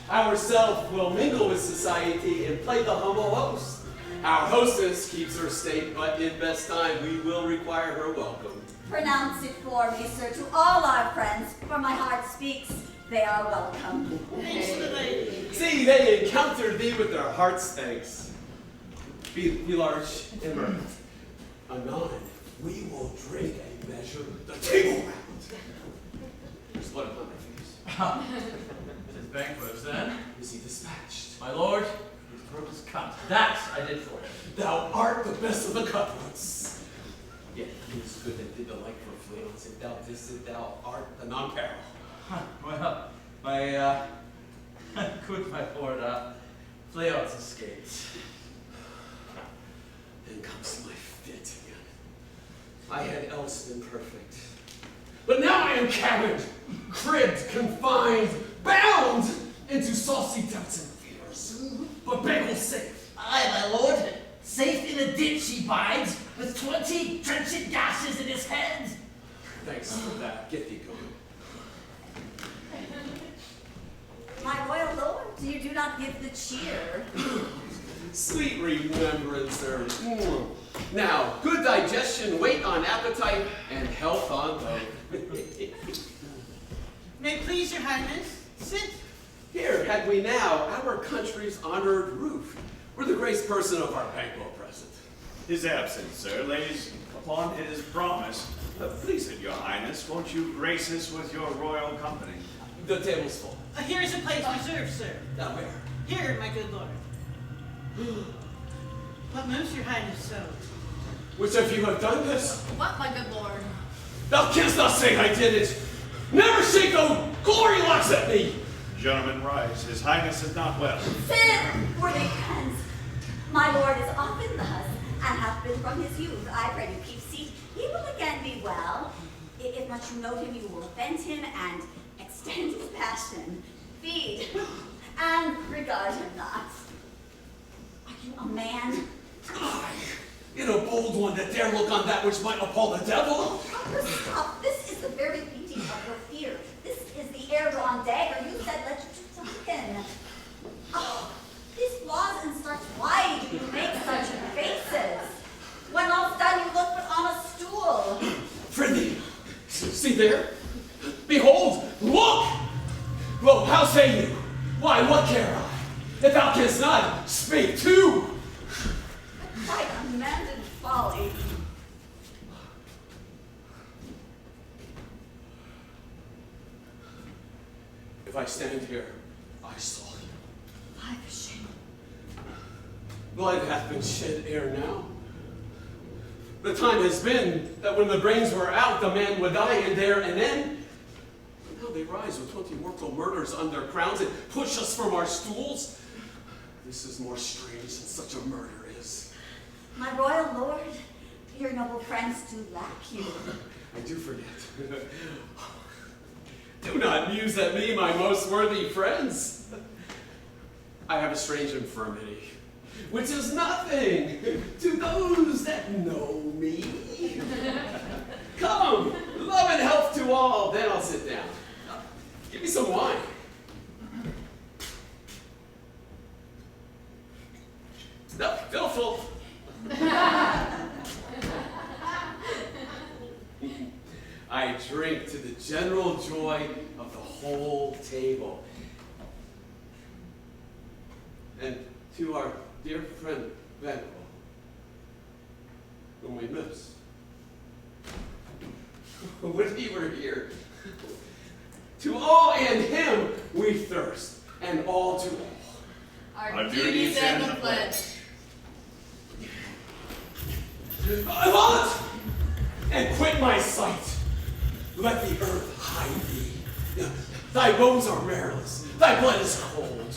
Ourself will mingle with society and play the humble host. Our hostess keeps her state, but in best time we will require her welcome. Pronounce it for me, sir, to all our friends, for my heart speaks, they are welcome. Thanks to the lady. See, they encounter thee with their hearts' thanks. Be large and mirth. Anon, we will drink and measure the table round. There's blood upon my face. It is banquet, then. Is he dispatched? My lord, his throat is cut. That I did for him. Thou art the best of the cutthroats. Yet he is good that did the like for fleance. If thou didst, thou art the non-peril. Well, my, good my lord, Fleance escaped. Then comes my fit again. I had else been perfect. But now I am cabined, cribbed, confined, bound into saucy doubts and fears. But Bagel safe. Aye, my lord. Safe in a ditch he bides, with 20 trenchant gashes in his head. Thanks for that. Get thee going. My royal lord, you do not give the cheer. Sweet remembrancer. Now, good digestion, weight on appetite, and health on both. May it please your highness, sit. Here had we now our country's honored roof, were the grace person of our banquo present. His absence, sir, lays upon his promise. Please it, your highness, won't you grace us with your royal company? The table's full. Here is a place reserved, sir. Now where? Here, my good lord. What moves your highness so? Which of you have done this? What, my good lord? Thou canst not say I did it. Never shake those glory locks at me. Gentlemen, rise. His highness is not well. Sit, worthy friends. My lord is often thus, and hath been from his youth. I pray you keep seat. He will again be well. If much you note him, you will offend him and extend his passion. Feed and regard him not. Are you a man? Aye, in a bold one that dare look on that which might appall the devil. Stop. This is the very beauty of your fear. This is the air-drawn dagger you said led you to Duncan. Oh, these flaws and starts. Why do you make such faces? When all's done, you look but on a stool. Friendly, see there? Behold, look! Well, how say you? Why, what care I? If thou canst not, speak too! Quite unmended folly. If I stand here, I saw you. Why the shame? Blood hath been shed ere now. The time has been that when the brains were out, the man would die, and there an end. But now they rise with 20 mortal murders on their crowns and push us from our stools. This is more strange than such a murder is. My royal lord, your noble friends do lack you. I do forget. Do not muse at me, my most worthy friends. I have a strange infirmity, which is nothing to those that know me. Come, love and health to all, then I'll sit down. Give me some wine. No, fill full. I drink to the general joy of the whole table. And to our dear friend Vanderbilt, whom we miss. when he were here. To all and him we thirst, and all to all. Our duties and the pledge. Avaunt! And quit my sight. Let the earth hide thee. Thy bones are marrowless, thy blood is cold.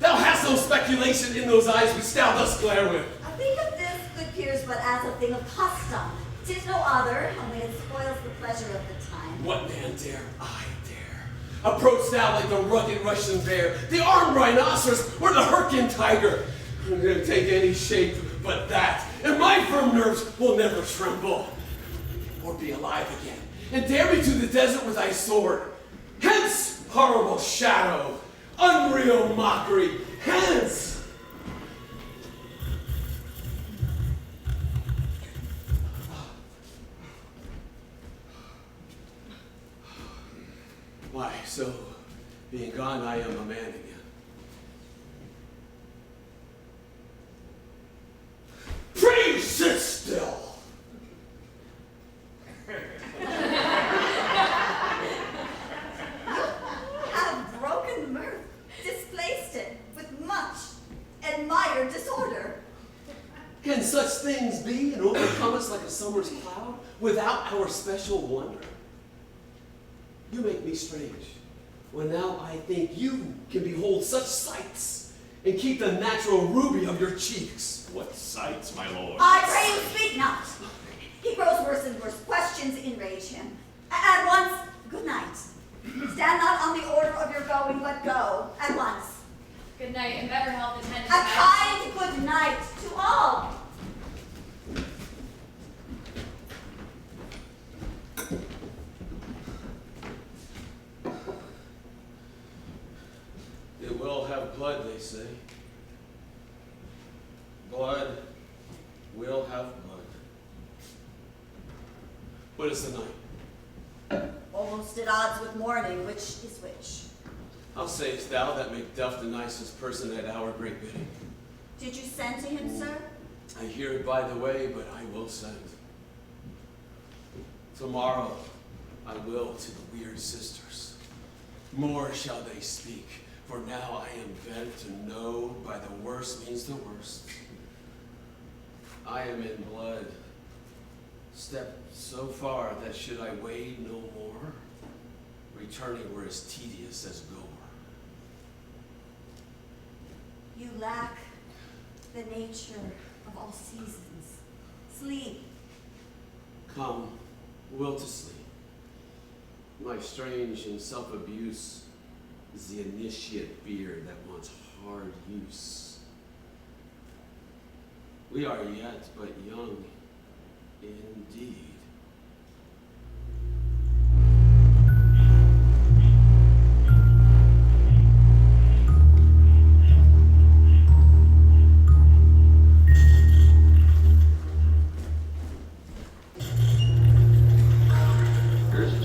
Thou hast no speculation in those eyes which thou dost glare with. I think of this, good peers, but as a thing of custom. 'Tis no other, only it spoils the pleasure of the time. What man dare? I dare. Approach thou like the rugged Russian bear, the armed rhinoceros, or the Hyrcan tiger. I'm gonna take any shape but that, and my firm nerves will never tremble. Or be alive again, and dare me to the desert with thy sword. Hence, horrible shadow, unreal mockery, hence! Why, so, being gone, I am a man again. Pray sit still! Have broken mirth, displaced it with much admired disorder. Can such things be and overcome us like a summer's cloud without our special wonder? You make me strange, when now I think you can behold such sights and keep the natural ruby of your cheeks. What sights, my lord? I pray you speak not. He grows worse and worse. Questions enrage him. At once, good night. Stand not on the order of your going, but go at once. Good night, and better health attend. A kind good night to all. It will have blood, they say. Blood will have blood. What is the night? Almost at odds with morning, which is which? How sayest thou that Macbeth the nicest person at our great bidding? Did you send to him, sir? I hear it by the way, but I will send. Tomorrow I will to the weird sisters. More shall they speak, for now I am bent to know by the worst means the worst. I am in blood, stepped so far that should I wade no more, returning were as tedious as gore. You lack the nature of all seasons. Sleep. Come, will to sleep. My strange and self-abuse is the initiate fear that wants hard use. We are yet but young indeed.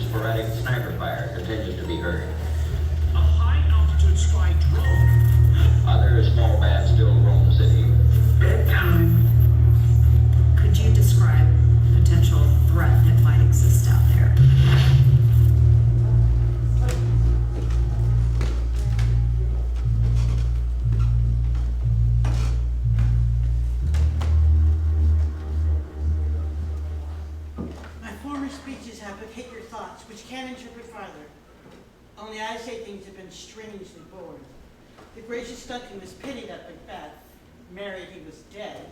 Sporadic sniper fire continues to be heard. A high-altitude spy drone. Other small bands still roam the city. Bedtime. Could you describe the potential threat that might exist out there? My former speeches have but hit your thoughts, which can't interpret farther. Only I say things have been strangely born. The gracious Duncan was pitied at Macbeth, married he was dead,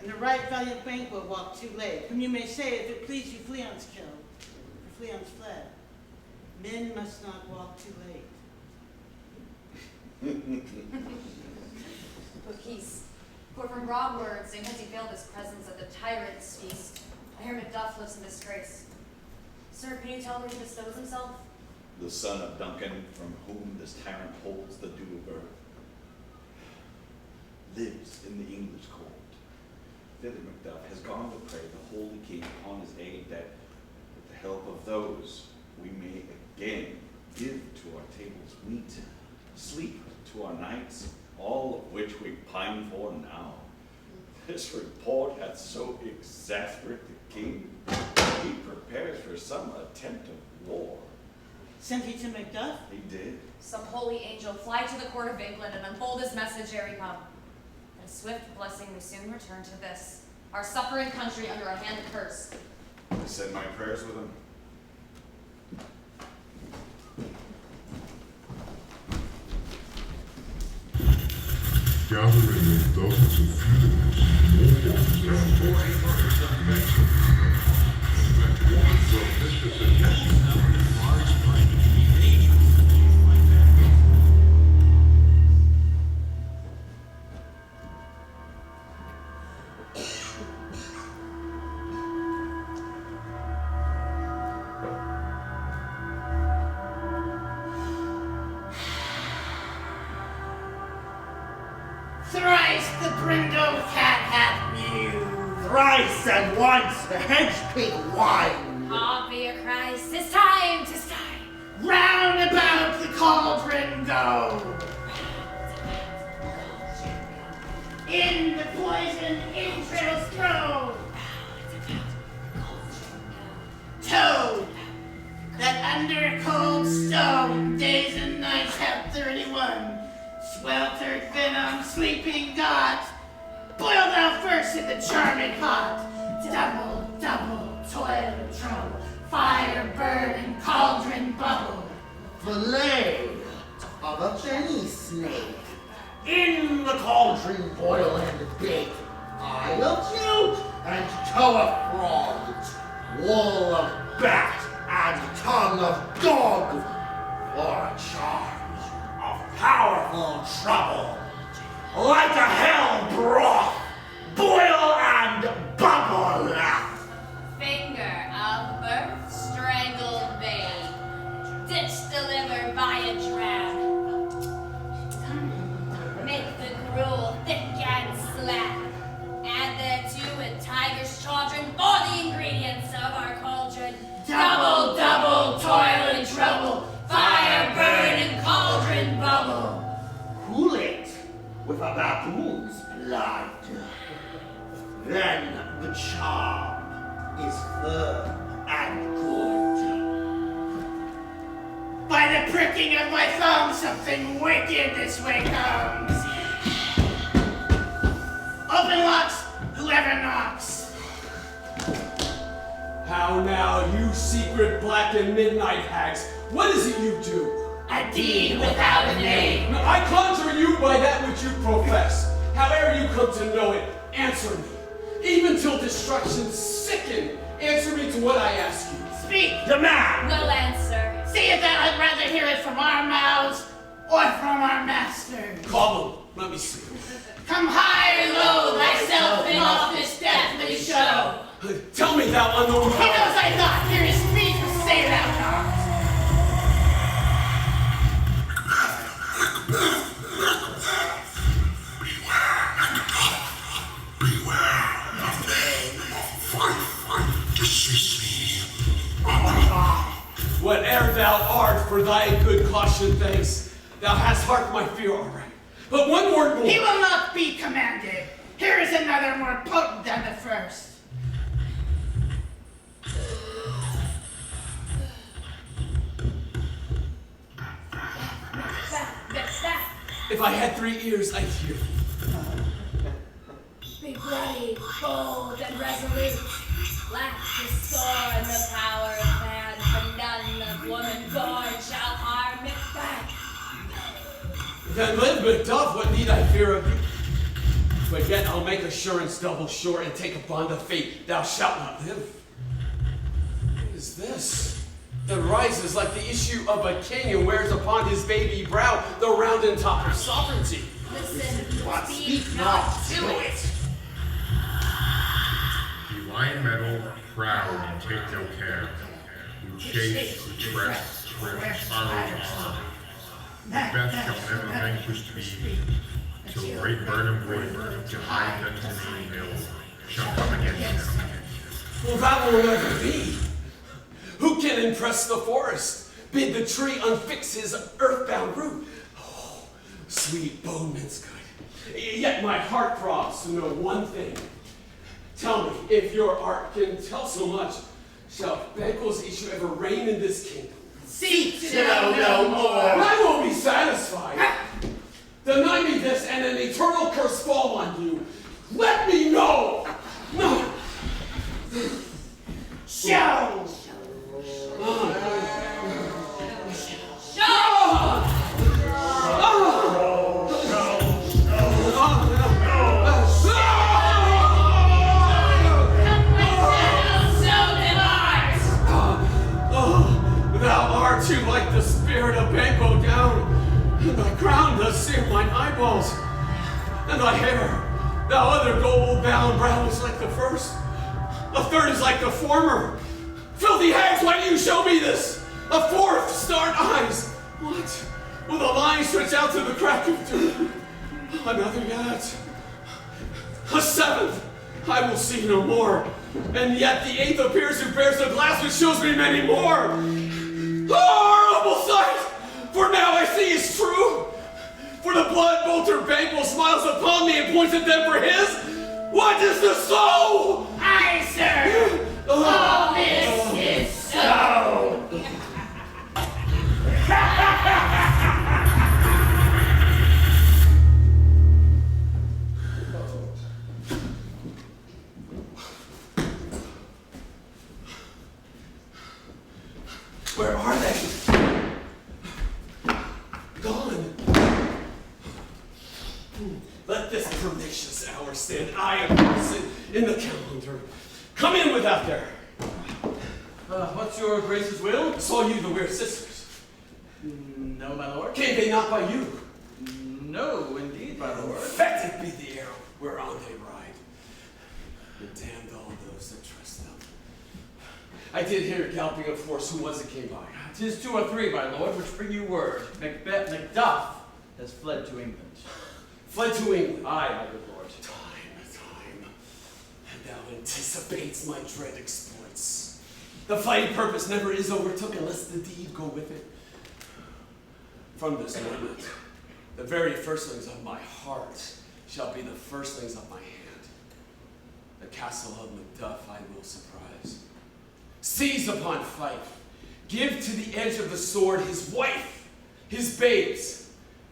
and the right valiant Banquo walked too late, whom you may say, if it please you, Fleon's killed, for Fleon's fled. Men must not walk too late. But peace. For from broad words, and has he failed his presence at the tyrant's feast, I hear Macduff lives in disgrace. Sir, can you tell where he bestows himself? The son of Duncan, from whom this tyrant holds the due of birth, lives in the English court. Thither Macduff has gone to pray the holy king upon his aid, that with the help of those we may again give to our tables meat, sleep to our nights, all of which we pine for now. This report hath so exasperated the king He prepares for some attempt of war. Sent he to Macbeth? He did. Some holy angel fly to the court of England and unfold his message ere he come. And a swift blessing we soon return to this, our suffering country under a hand cursed. I said my prayers with him. Gathering of dozens of fugitives, Thrice the brindle cat hath mewed. Thrice and once the hedge pig whined. Coffee or Christ, 'tis time, 'tis time. Round about the cauldron go. In the poison entrails throw. Toad, that under cold stone days and nights have 31. Sweltered venom, sleeping god. Boil thou first in the charming hot. Double, double, toil and trouble. Fire burn and cauldron bubble. Fillet of a penny snake. In the cauldron boil and bake. Eye of newt and toe of frog. Wool of bat and tongue of dog. For a charge of powerful trouble. Like a hell broth. Boil and bubble. Finger of birth, strangled vein. Ditch delivered by a drab. Make the gruel thick and slap. Add thereto a tiger's chaldron for the ingredients of our cauldron. Double, double, toil and trouble. Fire burn and cauldron bubble. Cool it with a baboon's blood. Then the charm is firm and good. By the pricking of my thumb, something wicked this way comes. Open locks, whoever knocks. How now, you secret black and midnight hags, what is it you do? A deed without a name. I conjure you by that which you profess. However you come to know it, answer me. Even till destruction sicken, answer me to what I ask you. Speak. Demand. We'll answer. See if that I'd rather hear it from our mouths or from our masters. Call them, let me see. Come high or low, thyself in office deathly show. Tell me, thou unknown He power. knows I thought, hear his speech, say thou not. Whatever thou art, for thy good caution thanks, thou hast heart my fear alright. But one word more. He will not be commanded. Here is another more potent than the first. If I had 3 ears, I'd hear. Be bloody, bold, and resolute. Lack the scorn, the power of man, for none of woman born shall harm it back. Then live, Macduff, what need I fear of you? But yet I'll make assurance double sure and take a bond of fate, thou shalt not live. What is this? That rises like the issue of a king and wears upon his baby brow the round and top of sovereignty. Listen, But speak not to it. Be lion metal, proud, and take no care. Who chase, who trust, sorrow and harm. Macbeth shall never vanquish me, till great Burnham Wood, to high Dungeon Hill, shall come against him. Well, that will never be. Who can impress the forest? Bid the tree unfix his earthbound root. Oh, sweet boneman's good. Yet my heart throbs to know one thing. Tell me, if your art can tell so much, shall Banquo's issue ever reign in this kingdom. Seek to know no more. I won't be satisfied. Deny me this, and an eternal curse fall on you. Let me know. No. Show. Thou art too like the spirit of Banquo down, and thy crown does sear mine eyeballs, and thy hair, thou other gold-bound brow is like the first, a third is like the former. Filthy hags, why do you show me this? A fourth, start eyes. What? Will the line stretch out to the crack of doom? Another yet. A seventh, I will see no more. And yet the eighth appears who bears the glass which shows me many more. Horrible sight! For now I see is true. For the blood-bolter Banquo smiles upon me and points at them for his. What is the soul? Aye, sir. All this is so. Where are they? Gone. Let this pernicious hour stand in the calendar. Come in without there. What's your grace's will? Saw you the weird sisters? No, my lord. Came they not by you? No, indeed, my lord. Infected be the air whereon they ride. And damned all those that trust them. I did hear galloping of horse. Who was it came by? 'Tis 2 or 3, my lord, which bring you word. Macbeth has fled to England. Fled to England? Aye, my good lord. Time. And thou anticipates my dread exploits. The fighting purpose never is overtook unless the deed go with it. From this moment, the very firstlings of my heart shall be the firstlings of my hand. The castle of Macduff I will surprise. Seize upon Fife. Give to the edge of the sword his wife, his babes,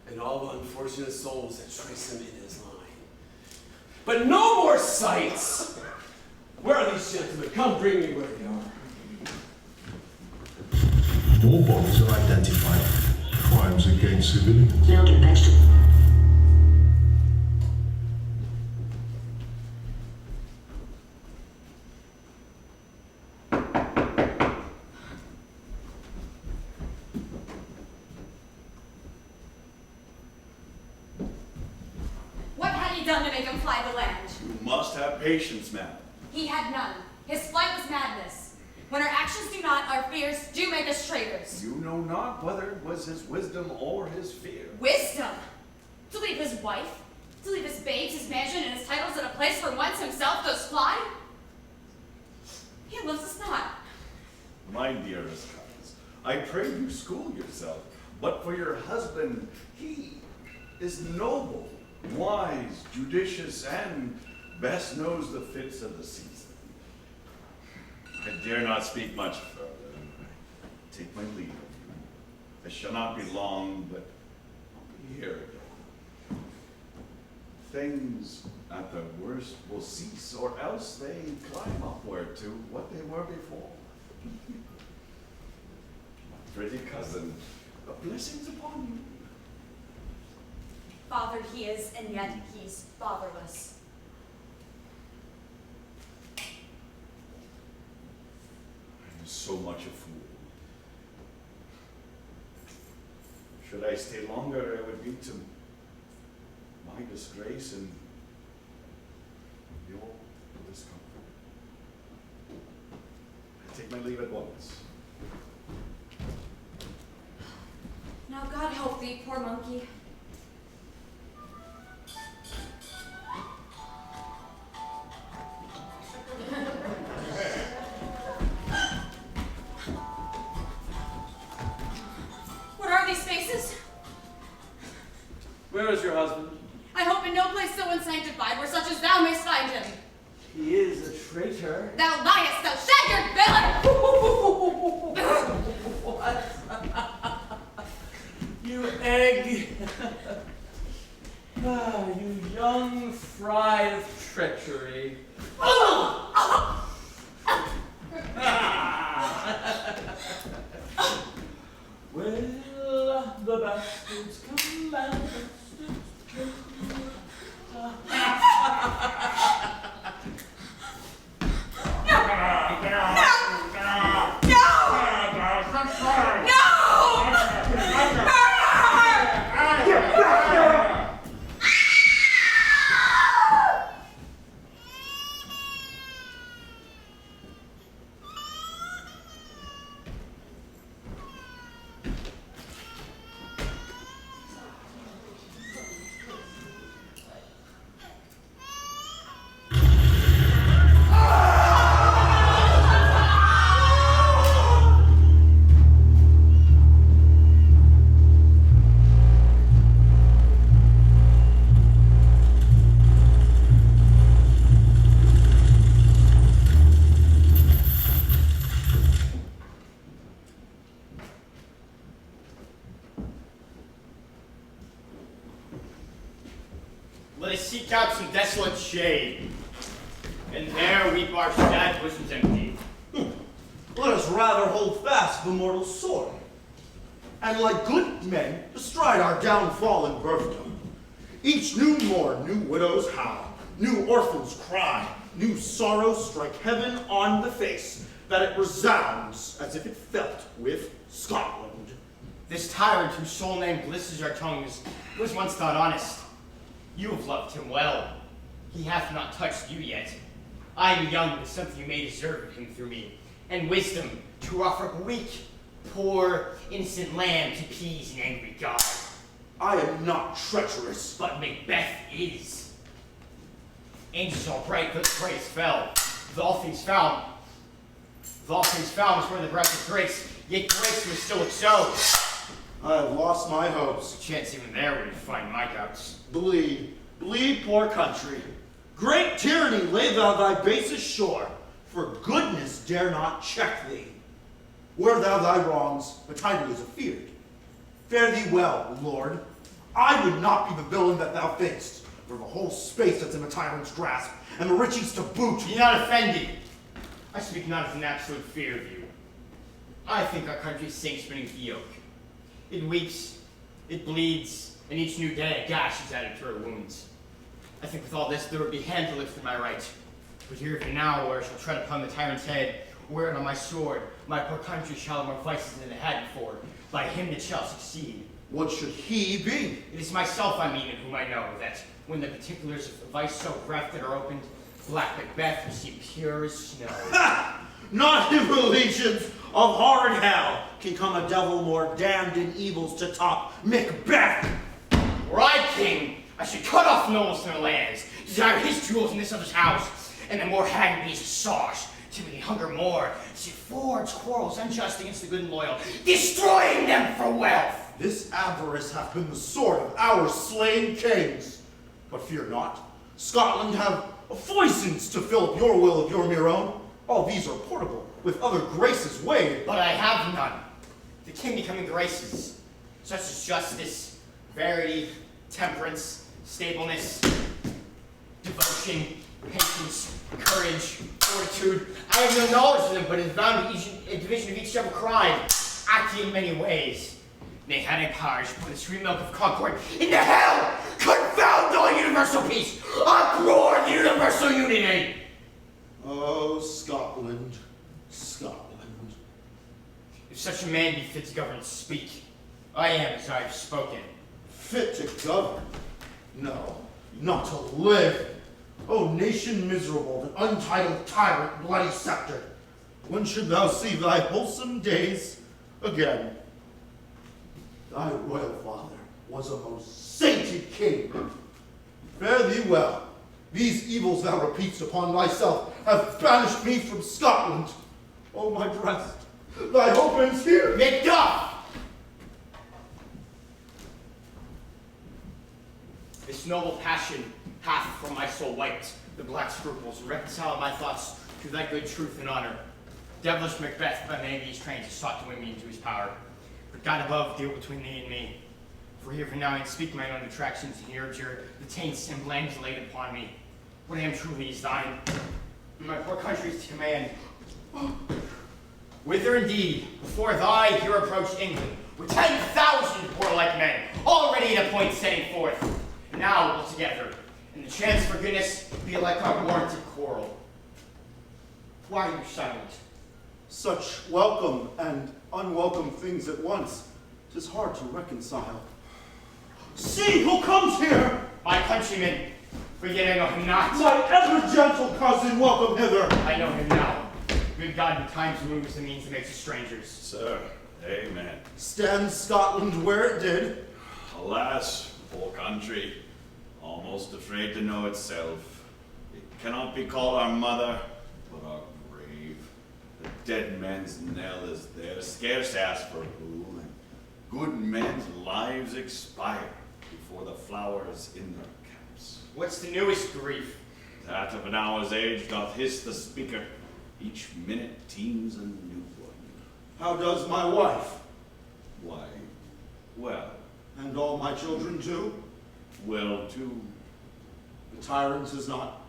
and all the unfortunate souls that trace him in his line. But no more sights! Where are these gentlemen? Come bring me where they are. More bodies are identified. Crimes against civilians. Building vegetable. What had he done to make him fly the land? You must have patience, madam. He had none. His flight was madness. When our actions do not, our fears do make us traitors. You know not whether it was his wisdom or his fear. Wisdom? To leave his wife? To leave his babes, his mansion, and his titles in a place where once himself does fly? He loves us not. My dearest cousins, I pray you school yourself. But for your husband, he is noble, wise, judicious, and best knows the fits of the season. I dare not speak much further. Take my leave of you. I shall not be long, but I'll be here again. Things at the worst will cease, or else they climb upward to what they were before. My pretty cousin, blessings upon you. Fathered he is, and yet he's fatherless. I'm so much a fool. Should I stay longer, it would be to my disgrace and your discomfort. I take my leave at once. Now God help thee, poor monkey. What are these faces? Where is your husband? I hope in no place so unsanctified where such as thou mayst find him. He is a traitor. Thou liest, thou staggered villain! What? You egg. You young fry of treachery. Well, the bastards come and bastards Let us seek out some desolate shade, and there weep our sad bosoms empty. Let us rather hold fast the mortal sword, and like good men bestride our downfall and birthdom. Each new morn, new widows howl, new orphans cry, new sorrows strike heaven on the face, that it resounds as if it felt with Scotland. This tyrant whose sole name glistens our tongues was once thought honest. You have loved him well. He hath not touched you yet. I am young, but something you may deserve of him through me, and wisdom to offer up a weak, poor, innocent lamb to appease an angry god. I am not treacherous. But Macbeth is. Angels all bright, good praise fell. All things found was where the breath of grace, yet grace was still extolled. I have lost my hopes. Chance even there would find my doubts. Bleed, bleed, poor country. Great tyranny, lay thou thy basest shore, for goodness dare not check thee. Wear thou thy wrongs, the title is afeard. Fare thee well, Lord. I would not be the villain that thou think'st, for the whole space that's in the tyrant's grasp, and the riches to boot. Be not offended. I speak not as an absolute fear of you. I think our country sinks beneath the yoke. It weeps, it bleeds, and each new day a gash is added to her wounds. I think with all this there would be hand to lift in my right. But here if now, where I shall tread upon the tyrant's head, wear it on my sword, my poor country shall have more vices than it had before. By him that shall succeed. What should he be? It is myself I mean, in whom I know that when the particulars of vice so grafted are opened, Black Macbeth will seem pure as snow. Ha! Not in the legions of hard hell can come a devil more damned in evils to top Macbeth. Were I king, I should cut off nobles from their lands, desire his jewels in this other's house, and the more hang me as a sauce, to me hunger more, to forge quarrels unjust against the good and loyal, destroying them for wealth. This avarice hath been the sword of our slain kings. But fear not, Scotland have foisons to fill up your will of your mere own. All these are portable, with other graces weighed. But I have none. The king becoming graces, such as justice, verity, temperance, stableness, devotion, patience, courage, fortitude. I have no knowledge of them, but is bound to a division of each several crime, acting in many ways. Nay, had I power to put the sweet milk of concord into hell, confound all universal peace, uproar the universal unity. Oh, Scotland, Scotland. If such a man be fit to govern, speak. I am as I have spoken. Fit to govern? No, not to live. O nation miserable, an untitled tyrant, bloody scepter. When should thou see thy wholesome days again? Thy royal father was a most sainted king. Fare thee well. These evils thou repeatst upon thyself have banished me from Scotland. O my breast, thy hope ends here. Macduff! This noble passion Half from my soul wiped, the black scruples, reconciled my thoughts to thy good truth and honor. Devilish Macbeth, by many of these trains, has sought to win me into his power. But God above, deal between thee and me. For here for now I speak my own attractions, and here abjure the taints and blames laid upon me. What I am truly is thine, and my poor country's to command. Whither indeed, before thy here approached England, with 10,000 warlike men, already in a point setting forth, and now all together, and the chance for goodness be like our warranted quarrel. Why are you silent? Such welcome and unwelcome things at once, 'tis hard to reconcile. See who comes here! My countryman, for yet I know him not. My ever-gentle cousin, welcome hither. I know him now. Good God, in times moves the means that makes us strangers. Sir, amen. Stands Scotland where it did. Alas, poor country, almost afraid to know itself. It cannot be called our mother, but our grave. The dead man's knell is there, scarce asked for who, and good men's lives expire before the flowers in their caps. What's the newest grief? That of an hour's age doth hiss the speaker. Each minute teems a new one. How does my wife? Why, well. And all my children too? Well, too. The tyrant is not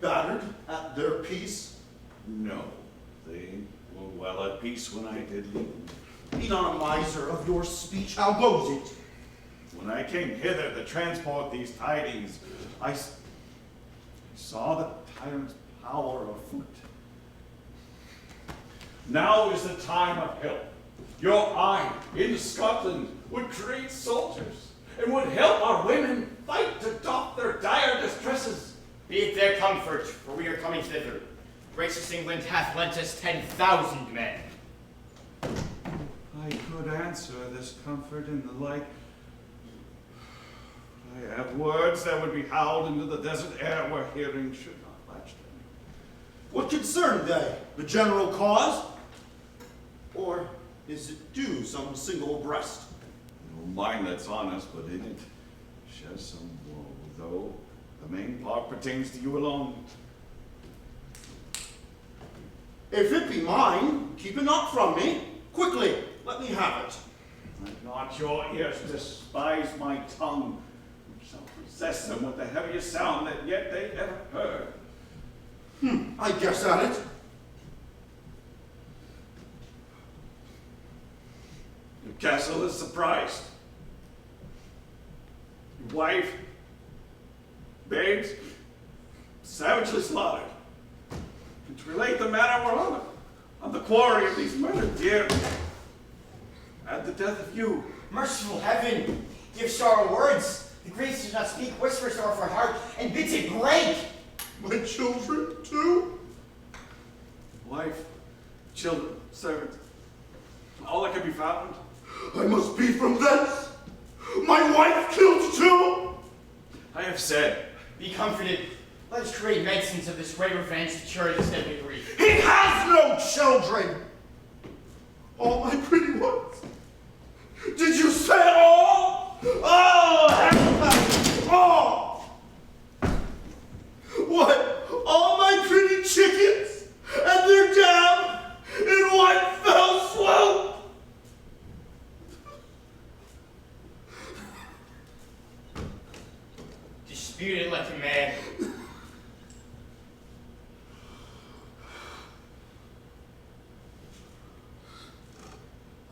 battered at their peace? No, they were well at peace when I did leave. Be not a miser of your speech, how goes it? When I came hither to transport these tidings, I saw the tyrant's power afoot. Now is the time of help. Your eye in Scotland would create soldiers and would help our women fight to doff their dire distresses. Be it their comfort, for we are coming thither. Gracious England hath lent us 10,000 men. I could answer this comfort in the like. I have words that would be howled into the desert air where hearing should not latch them. What concern they? The general cause? Or is it due some single breast? No mind that's honest, but in it shares some woe, though the main part pertains to you alone. If it be mine, keep it not from me. Quickly, let me have it. Let not your ears despise my tongue, which shall possess them with the heaviest sound that yet they ever heard. I guess at it. Your castle is surprised. Your wife, babes, savagely slaughtered. And to relate the manner we're on the quarry of these murdered deer, add the death of you. Merciful heaven, give sorrow words. The grief does not speak, whispers to our heart, and bids it break. My children, too? Wife, children, servants, all that can be found. I must be from thence. My wife killed too. I have said. Be comforted. Let us create medicines of this great revenge to cure this deadly grief. He has no children. All my pretty ones. Did you say all? Oh, all. What? All my pretty chickens and their dam in one fell swoop? Disputed like a man.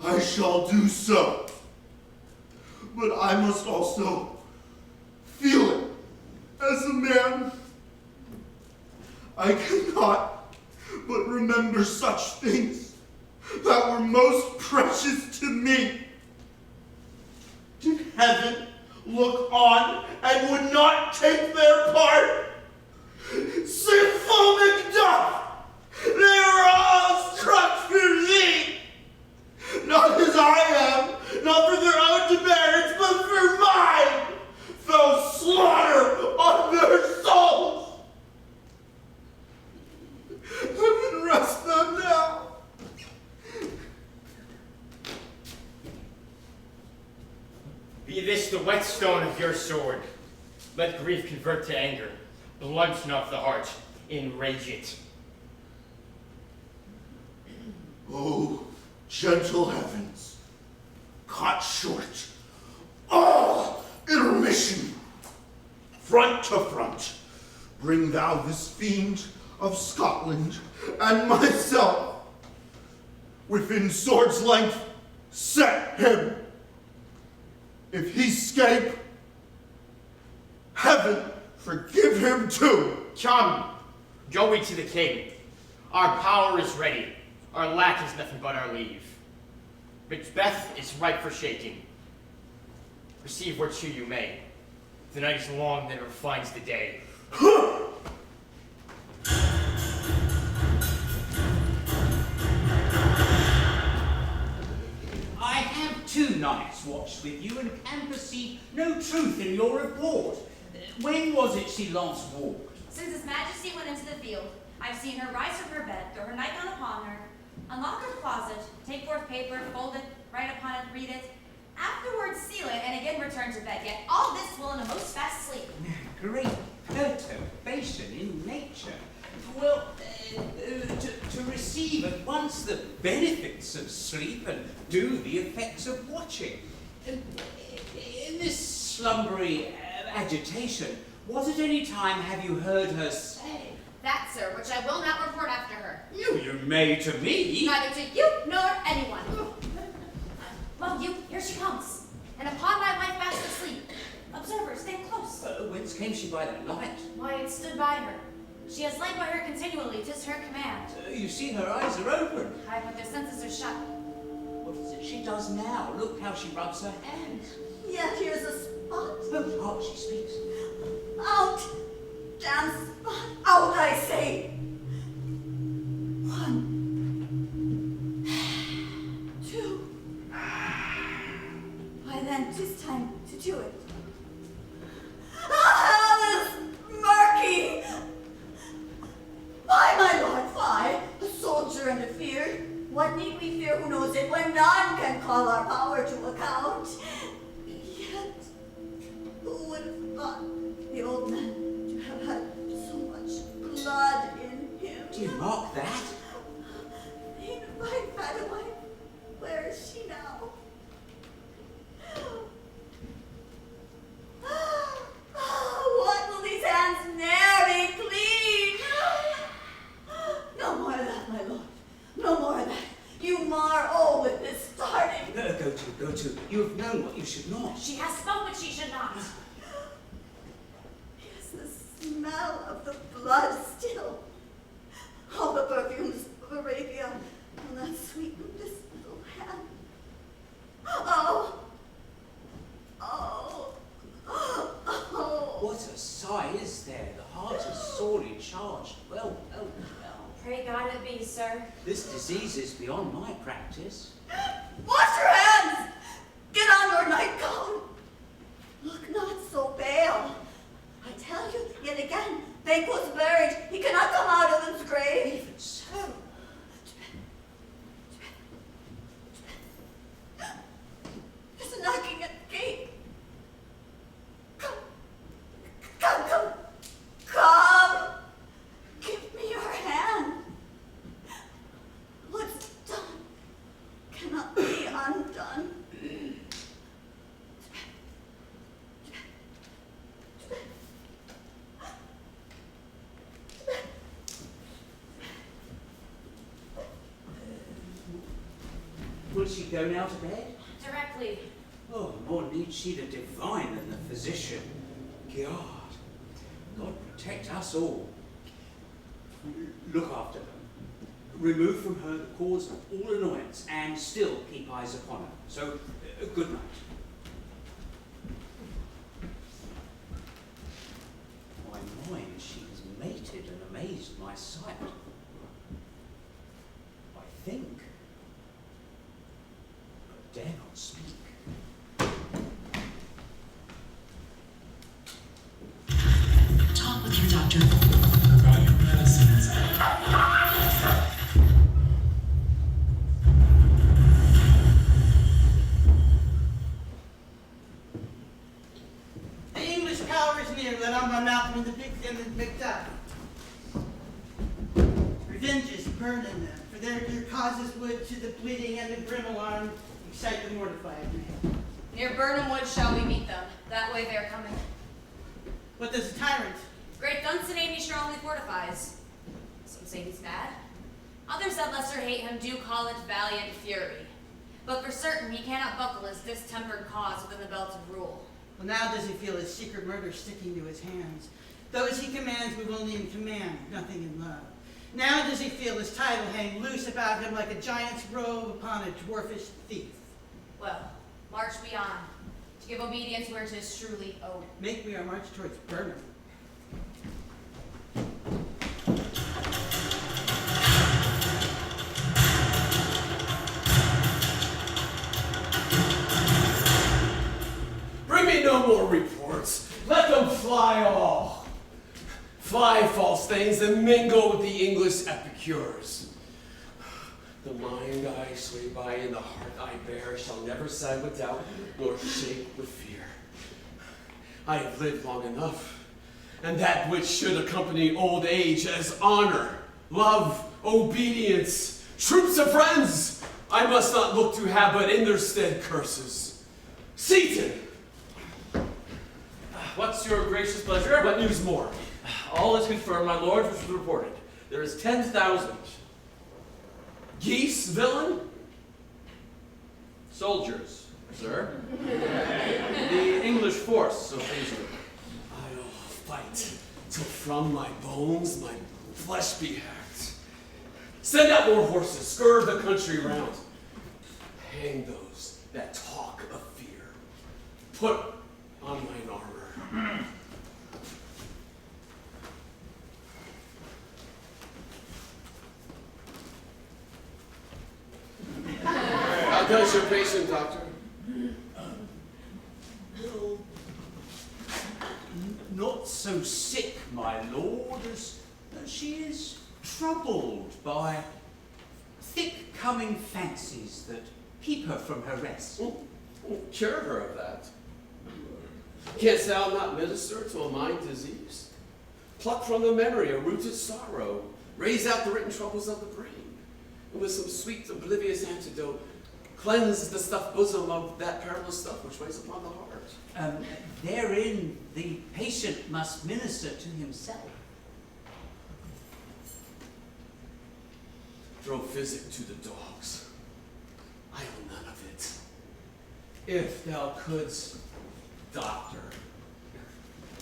I shall do so. But I must also feel it as a man. I cannot but remember such things that were most precious to me. Did heaven look on and would not take their part? Sinful Macduff, they are all struck for thee. Not as I am, not for their own demerits, but for mine. Fell slaughter on their souls. Heaven rest them now. Be this the whetstone of your sword. Let grief convert to anger, bludgeon off the heart, enrage it. Oh, gentle heavens, cut short. Ah, intermission. Front to front, bring thou this fiend of Scotland and myself within sword's length. Set him. If he scape, heaven forgive him too. Come, go we to the king. Our power is ready. Our lack is nothing but our leave. Macbeth is ripe for shaking. Receive whereto you may. The night is long that refines the day. I have 2 nights watched with you and can perceive no truth in your report. When was it she last walked? Since His Majesty went into the field, I've seen her rise from her bed, throw her nightgown upon her, unlock her closet, take forth paper, fold it, write upon it, read it, afterwards seal it, and again return to bed. Yet all this will in a most fast sleep. Great perturbation in nature. Well, to receive at once the benefits of sleep and do the effects of watching. In this slumbery agitation, what at any time have you heard her say? That, sir, which I will not report after her. You may to me. Neither to you nor anyone. Well, you, here she comes. And upon my wife fast asleep. Observer, stand close. Whence came she by that light? Why, it stood by her. She has laid by her continually, 'tis her command. You see her eyes are open. Aye, but their senses are shut. What is it she does now? Look how she rubs her hands. Yet here's a spot. Oh, she speaks. Out! Damn spot! Out, I say! 1, 2. Why then, 'tis time to do it. Hell is murky! Why, my lord, why? A soldier and a fear. What need we fear, who knows it, when none can call our power to account? Yet, who would have thought the old man to have had so much blood in him? Do you mark that? My fat wife, where is she now? What will these hands ne'er be clean? No more of that, my lord. No more of that. You mar all with this starting. Go to. You have known what you should not. She has spoken what she should not. Yes, the smell of the blood still. All the perfumes of Arabia and that sweetened this little hand. Oh. What a sigh is there? The heart is sorely charged. Well. Pray God it be, sir. This disease is beyond my practice. Wash your hands! Get on your nightgown! Look not so pale. I tell you, yet again, Banquo's buried. He cannot come out of his grave. Even so. There's a knocking at the gate. Come. Give me your hand. What's done cannot be undone. Will she go now to bed? Directly. Oh, more needs she the divine than the physician. God protect us all. Look after her. Remove from her the cause of all annoyance, and still keep eyes upon her. So, good night. My mind, she has mated and amazed my sight. I think, but dare not speak. Talk with your doctor. About your medicines. The English power is near. Sergeant Macbeth. Revenge is burning them, for their causes would to the bleeding and the grim alarm excite the mortified man. Near Burnham Wood shall we meet them. That way they are coming. What does the tyrant? Great Dunsinane he strongly fortifies. Some say he's mad. Others that lesser hate him do call it valiant fury. But for certain he cannot buckle his distempered cause within the belt of rule. Well, now does he feel his secret murder sticking to his hands. Those he commands move only in command, nothing in love. Now does he feel his title hang loose about him like a giant's robe upon a dwarfish thief. Well, march we on, to give obedience where 'tis truly owed. Make we our march towards Burnham. Bring me no more reports. Let them fly all. Fly, false things, and mingle with the English epicures. The mind I sway by and the heart I bear shall never sag with doubt nor shake with fear. I have lived long enough, and that which should accompany old age as honor, love, obedience, troops of friends, I must not look to have but in their stead curses. Seaton! What's your gracious pleasure? What news more? All is confirmed, my lord, which was reported. There is 10,000 geese, villain? soldiers, sir. The English force, so please you. I'll fight till from my bones my flesh be hacked. Send out more horses, scourge the country round. Hang those that talk of fear. Put on mine armor. How does your patient, doctor? Well, not so sick, my lord, as she is troubled by thick-coming fancies that keep her from her rest. Cure her of that. Canst thou not minister to a mind diseased? Pluck from the memory a rooted sorrow, raise out the written troubles of the brain, and with some sweet oblivious antidote, cleanse the stuffed bosom of that perilous stuff which weighs upon the heart. Therein the patient must minister to himself. Throw physic to the dogs. I owe none of it. If thou couldst, doctor,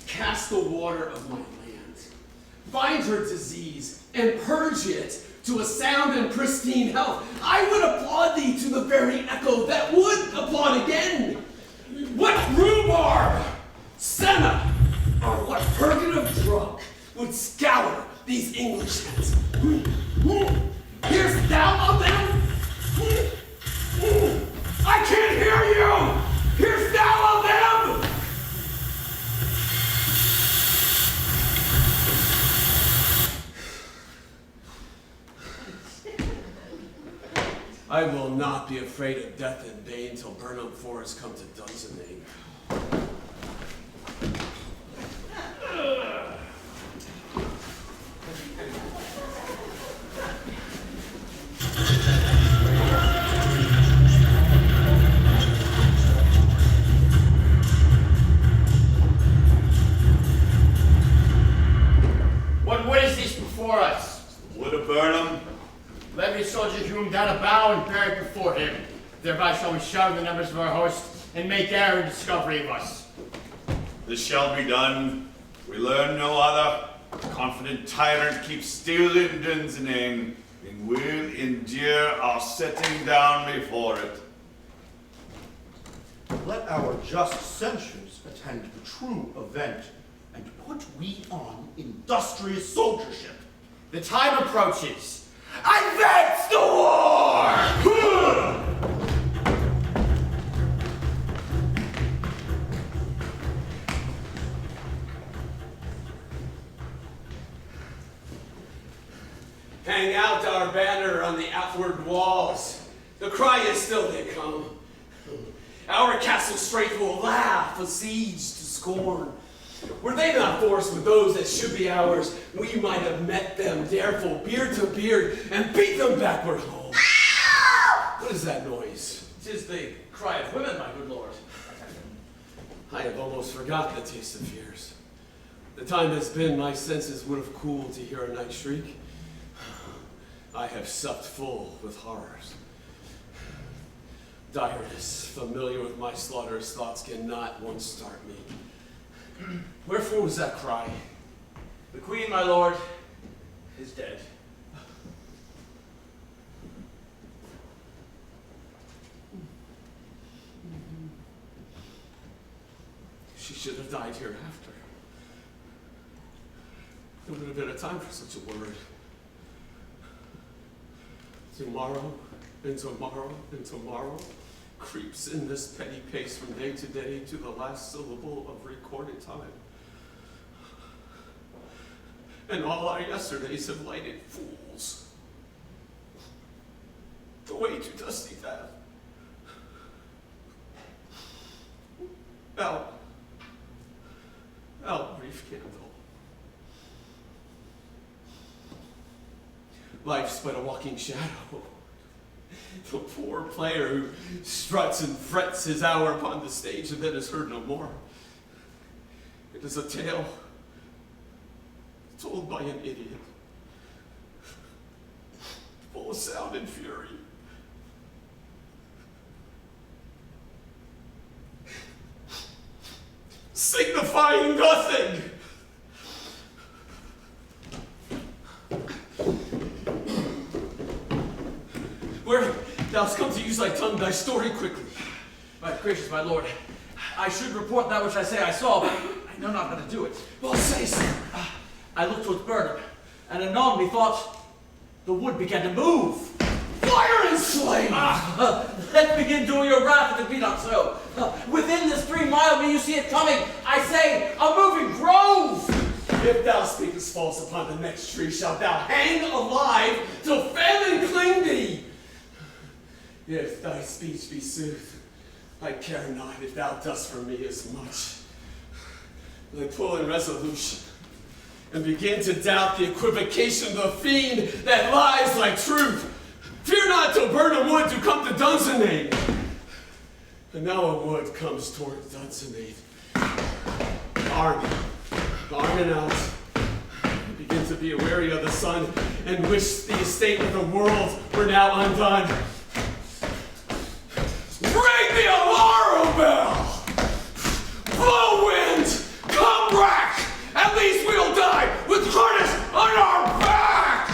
cast the water of my land, find her disease, and purge it to a sound and pristine health, I would applaud thee to the very echo that would applaud again. What rhubarb, senna, or what purgative drug would scour these English heads? Hearest thou of them? I can't hear you! Hearest thou of them? I will not be afraid of death and bane till Burnham Forest come to Dunsinane. What wood is this before us? Wood of Burnham. Let every soldier hew him down a bough and bear it before him. Thereby shall we shatter the numbers of our host and make air in discovery of us. This shall be done. We learn no other. The confident tyrant keeps still in Dunsinane, and will endure our setting down before it. Let our just censures attend the true event, and put we on industrious soldiership. The time approaches. Advance the war! Hang out our banner on the outward walls. The cry is still they come. Our castle strength will laugh a siege to scorn, Were they not forced with those that should be ours, we might have met them, therefore, beard to beard, and beat them backward home. What is that noise? 'Tis the cry of women, my good lord. I have almost forgotten the taste of fears. The time has been my senses would have cooled to hear a night shriek. I have supped full with horrors. Direness, familiar with my slaughterous thoughts, cannot once start me. Wherefore was that cry? The queen, my lord, is dead. She should have died hereafter. There would have been a time for such a word. Tomorrow, and tomorrow, and tomorrow creeps in this petty pace from day to day to the last syllable of recorded time. And all our yesterdays have lighted fools. The way to dusty path. Out, brief candle. Life's but a walking shadow. The poor player who struts and frets his hour upon the stage and then is heard no more. It is a tale told by an idiot, full of sound and fury. Signifying nothing. Where thou hast come to use thy tongue, thy story quickly. My gracious, my lord, I should report that which I say I saw, but I know not how to do it. Well, say so. I looked towards Burnham, and anon methought the wood began to move. Fire and flame! Let begin doing your wrath if it be not so. Within this 3 mile may you see it coming. I say, a moving grove! If thou speakest false upon the next tree, shalt thou hang alive till famine cling thee. If thy speech be sooth, I care not if thou dost for me as much. I pull in resolution and begin to doubt the equivocation of the fiend that lies like truth. Fear not till Burnham Wood to come to Dunsinane. And now a wood comes toward Dunsinane. Arming out. Begin to be weary of the sun and wish the estate of the world were now undone. Ring the alarm bell! Blow wind! Come back! At least we'll die with harness on our back!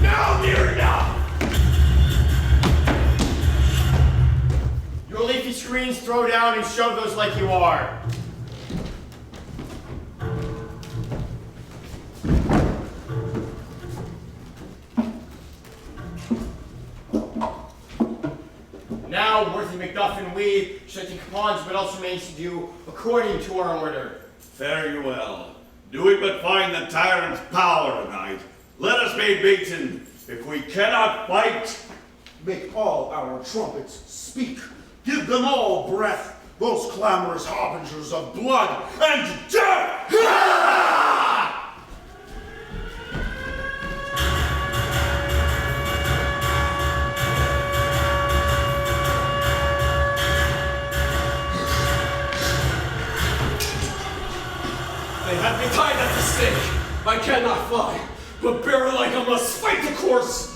Now, near enough! Your leafy screens throw down and show those like you are. Now, worthy Macduff and we shall take upon what else remains to do according to our order. Fare you well. Do we but find the tyrant's power tonight, let us be beaten. If we cannot fight, make all our trumpets speak. Give them all breath, those clamorous harbingers of blood and death! They have me tied at the stake. I cannot fly, but bear like I must fight the course.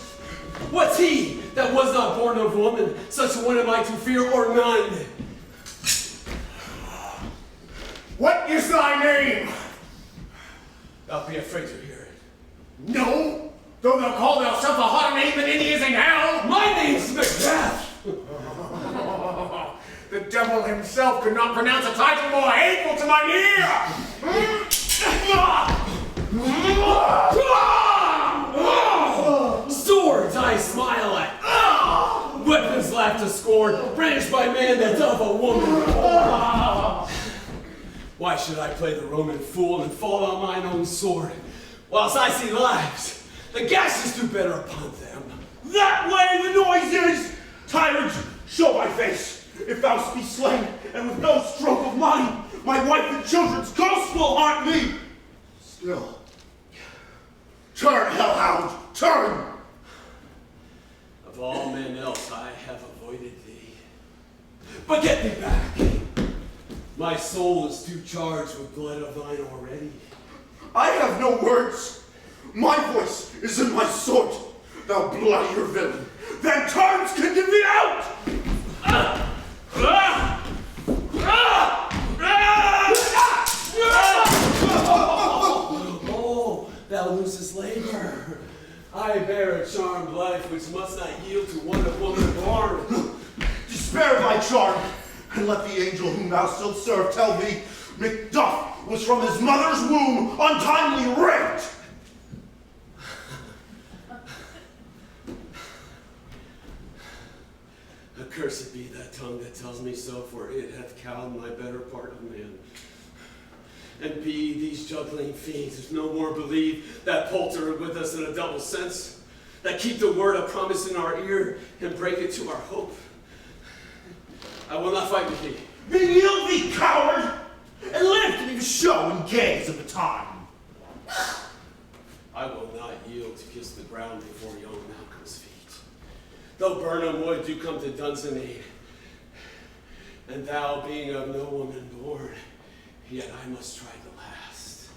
What's he that was not born of woman? Such one am I to fear or none. What is thy name? Thou be afraid to hear it. No, though thou call thyself a hotter name than any is in hell. My name's Macbeth. The devil himself could not pronounce a title more hateful to mine ear. Swords I smile at. Weapons laugh to scorn, brandished by man that doth a woman. Why should I play the Roman fool and fall on mine own sword, whilst I see lives? The gas is too better upon them. That way the noise is! Tyrant, show thy face! If thou be slain, and with no stroke of mine, my wife and children's ghosts will haunt me! Still, turn, hellhound, turn! Of all men else I have avoided thee. But get thee back! My soul is too charged with blood of thine already. I have no words. My voice is in my sword, thou bloodier villain, than terms can give thee out! Oh, thou losest labor. I bear a charmed life which must not yield to one of woman born. Spare thy charm, and let the angel whom thou still serve tell thee Macduff was from his mother's womb untimely raped! Accursed be that tongue that tells me so, for it hath cowed my better part of man. And be these juggling fiends which no more believe that palter with us in a double sense, that keep the word of promise in our ear and break it to our hope. I will not fight with thee. Then yield thee, coward, and live to be the show and gaze of the time. I will not yield to kiss the ground before young Malcolm's feet. Though Burnham wood do come to Dunsany, and thou being of no woman born, yet I must try the last.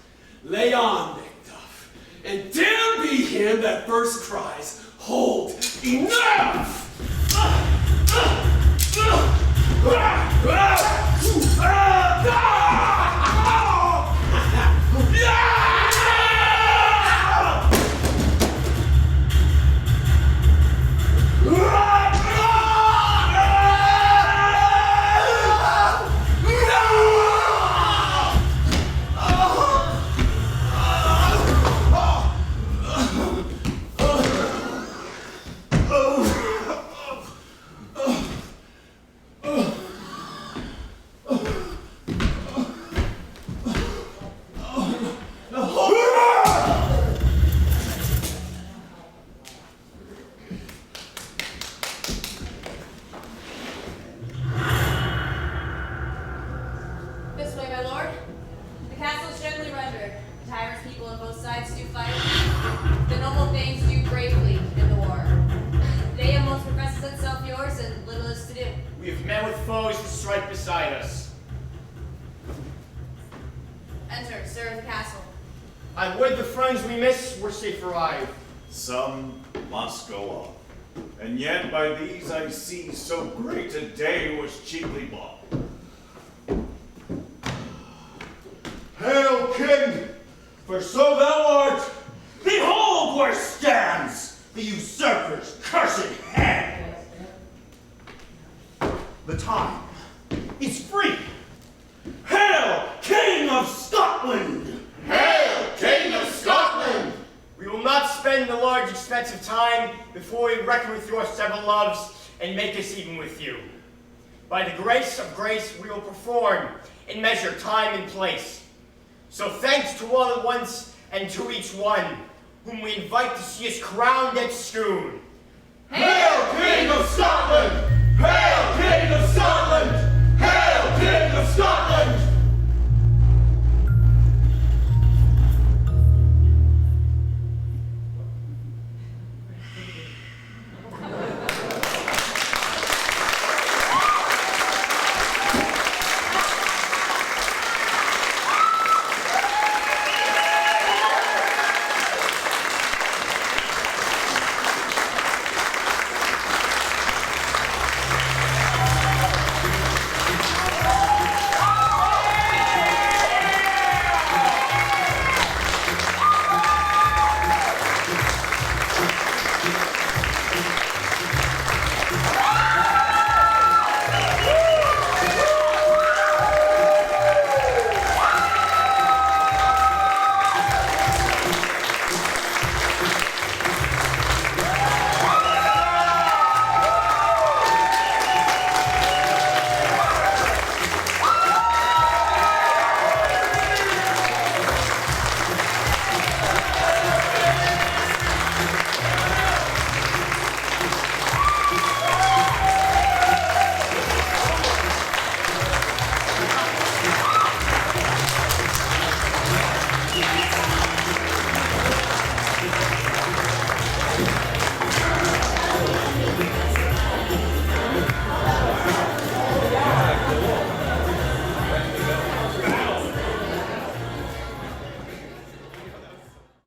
Lay on, Macduff, and dare be him that first cries, hold, enough! This way, my lord. The castle is gently rendered. The tyrant's people on both sides do fight. The noble things do bravely in the war. They most professes itself yours, and little is to do. We have met with foes to strike beside us. Enter, sir of the castle. I would the friends we miss were safe arrived. Some must go on. And yet by these I see so great a day was cheaply bought. Hail, King, for so thou art. Behold where stands the usurper's cursed head. The time is free. Hail, King of Scotland! Hail, King of Scotland! We will not spend the large expense of time before we reckon with your several loves and make us even with you. By the grace of grace we will perform and measure time and place. So thanks to all at once and to each one, whom we invite to see us crowned at Scone. Hail, King of Scotland!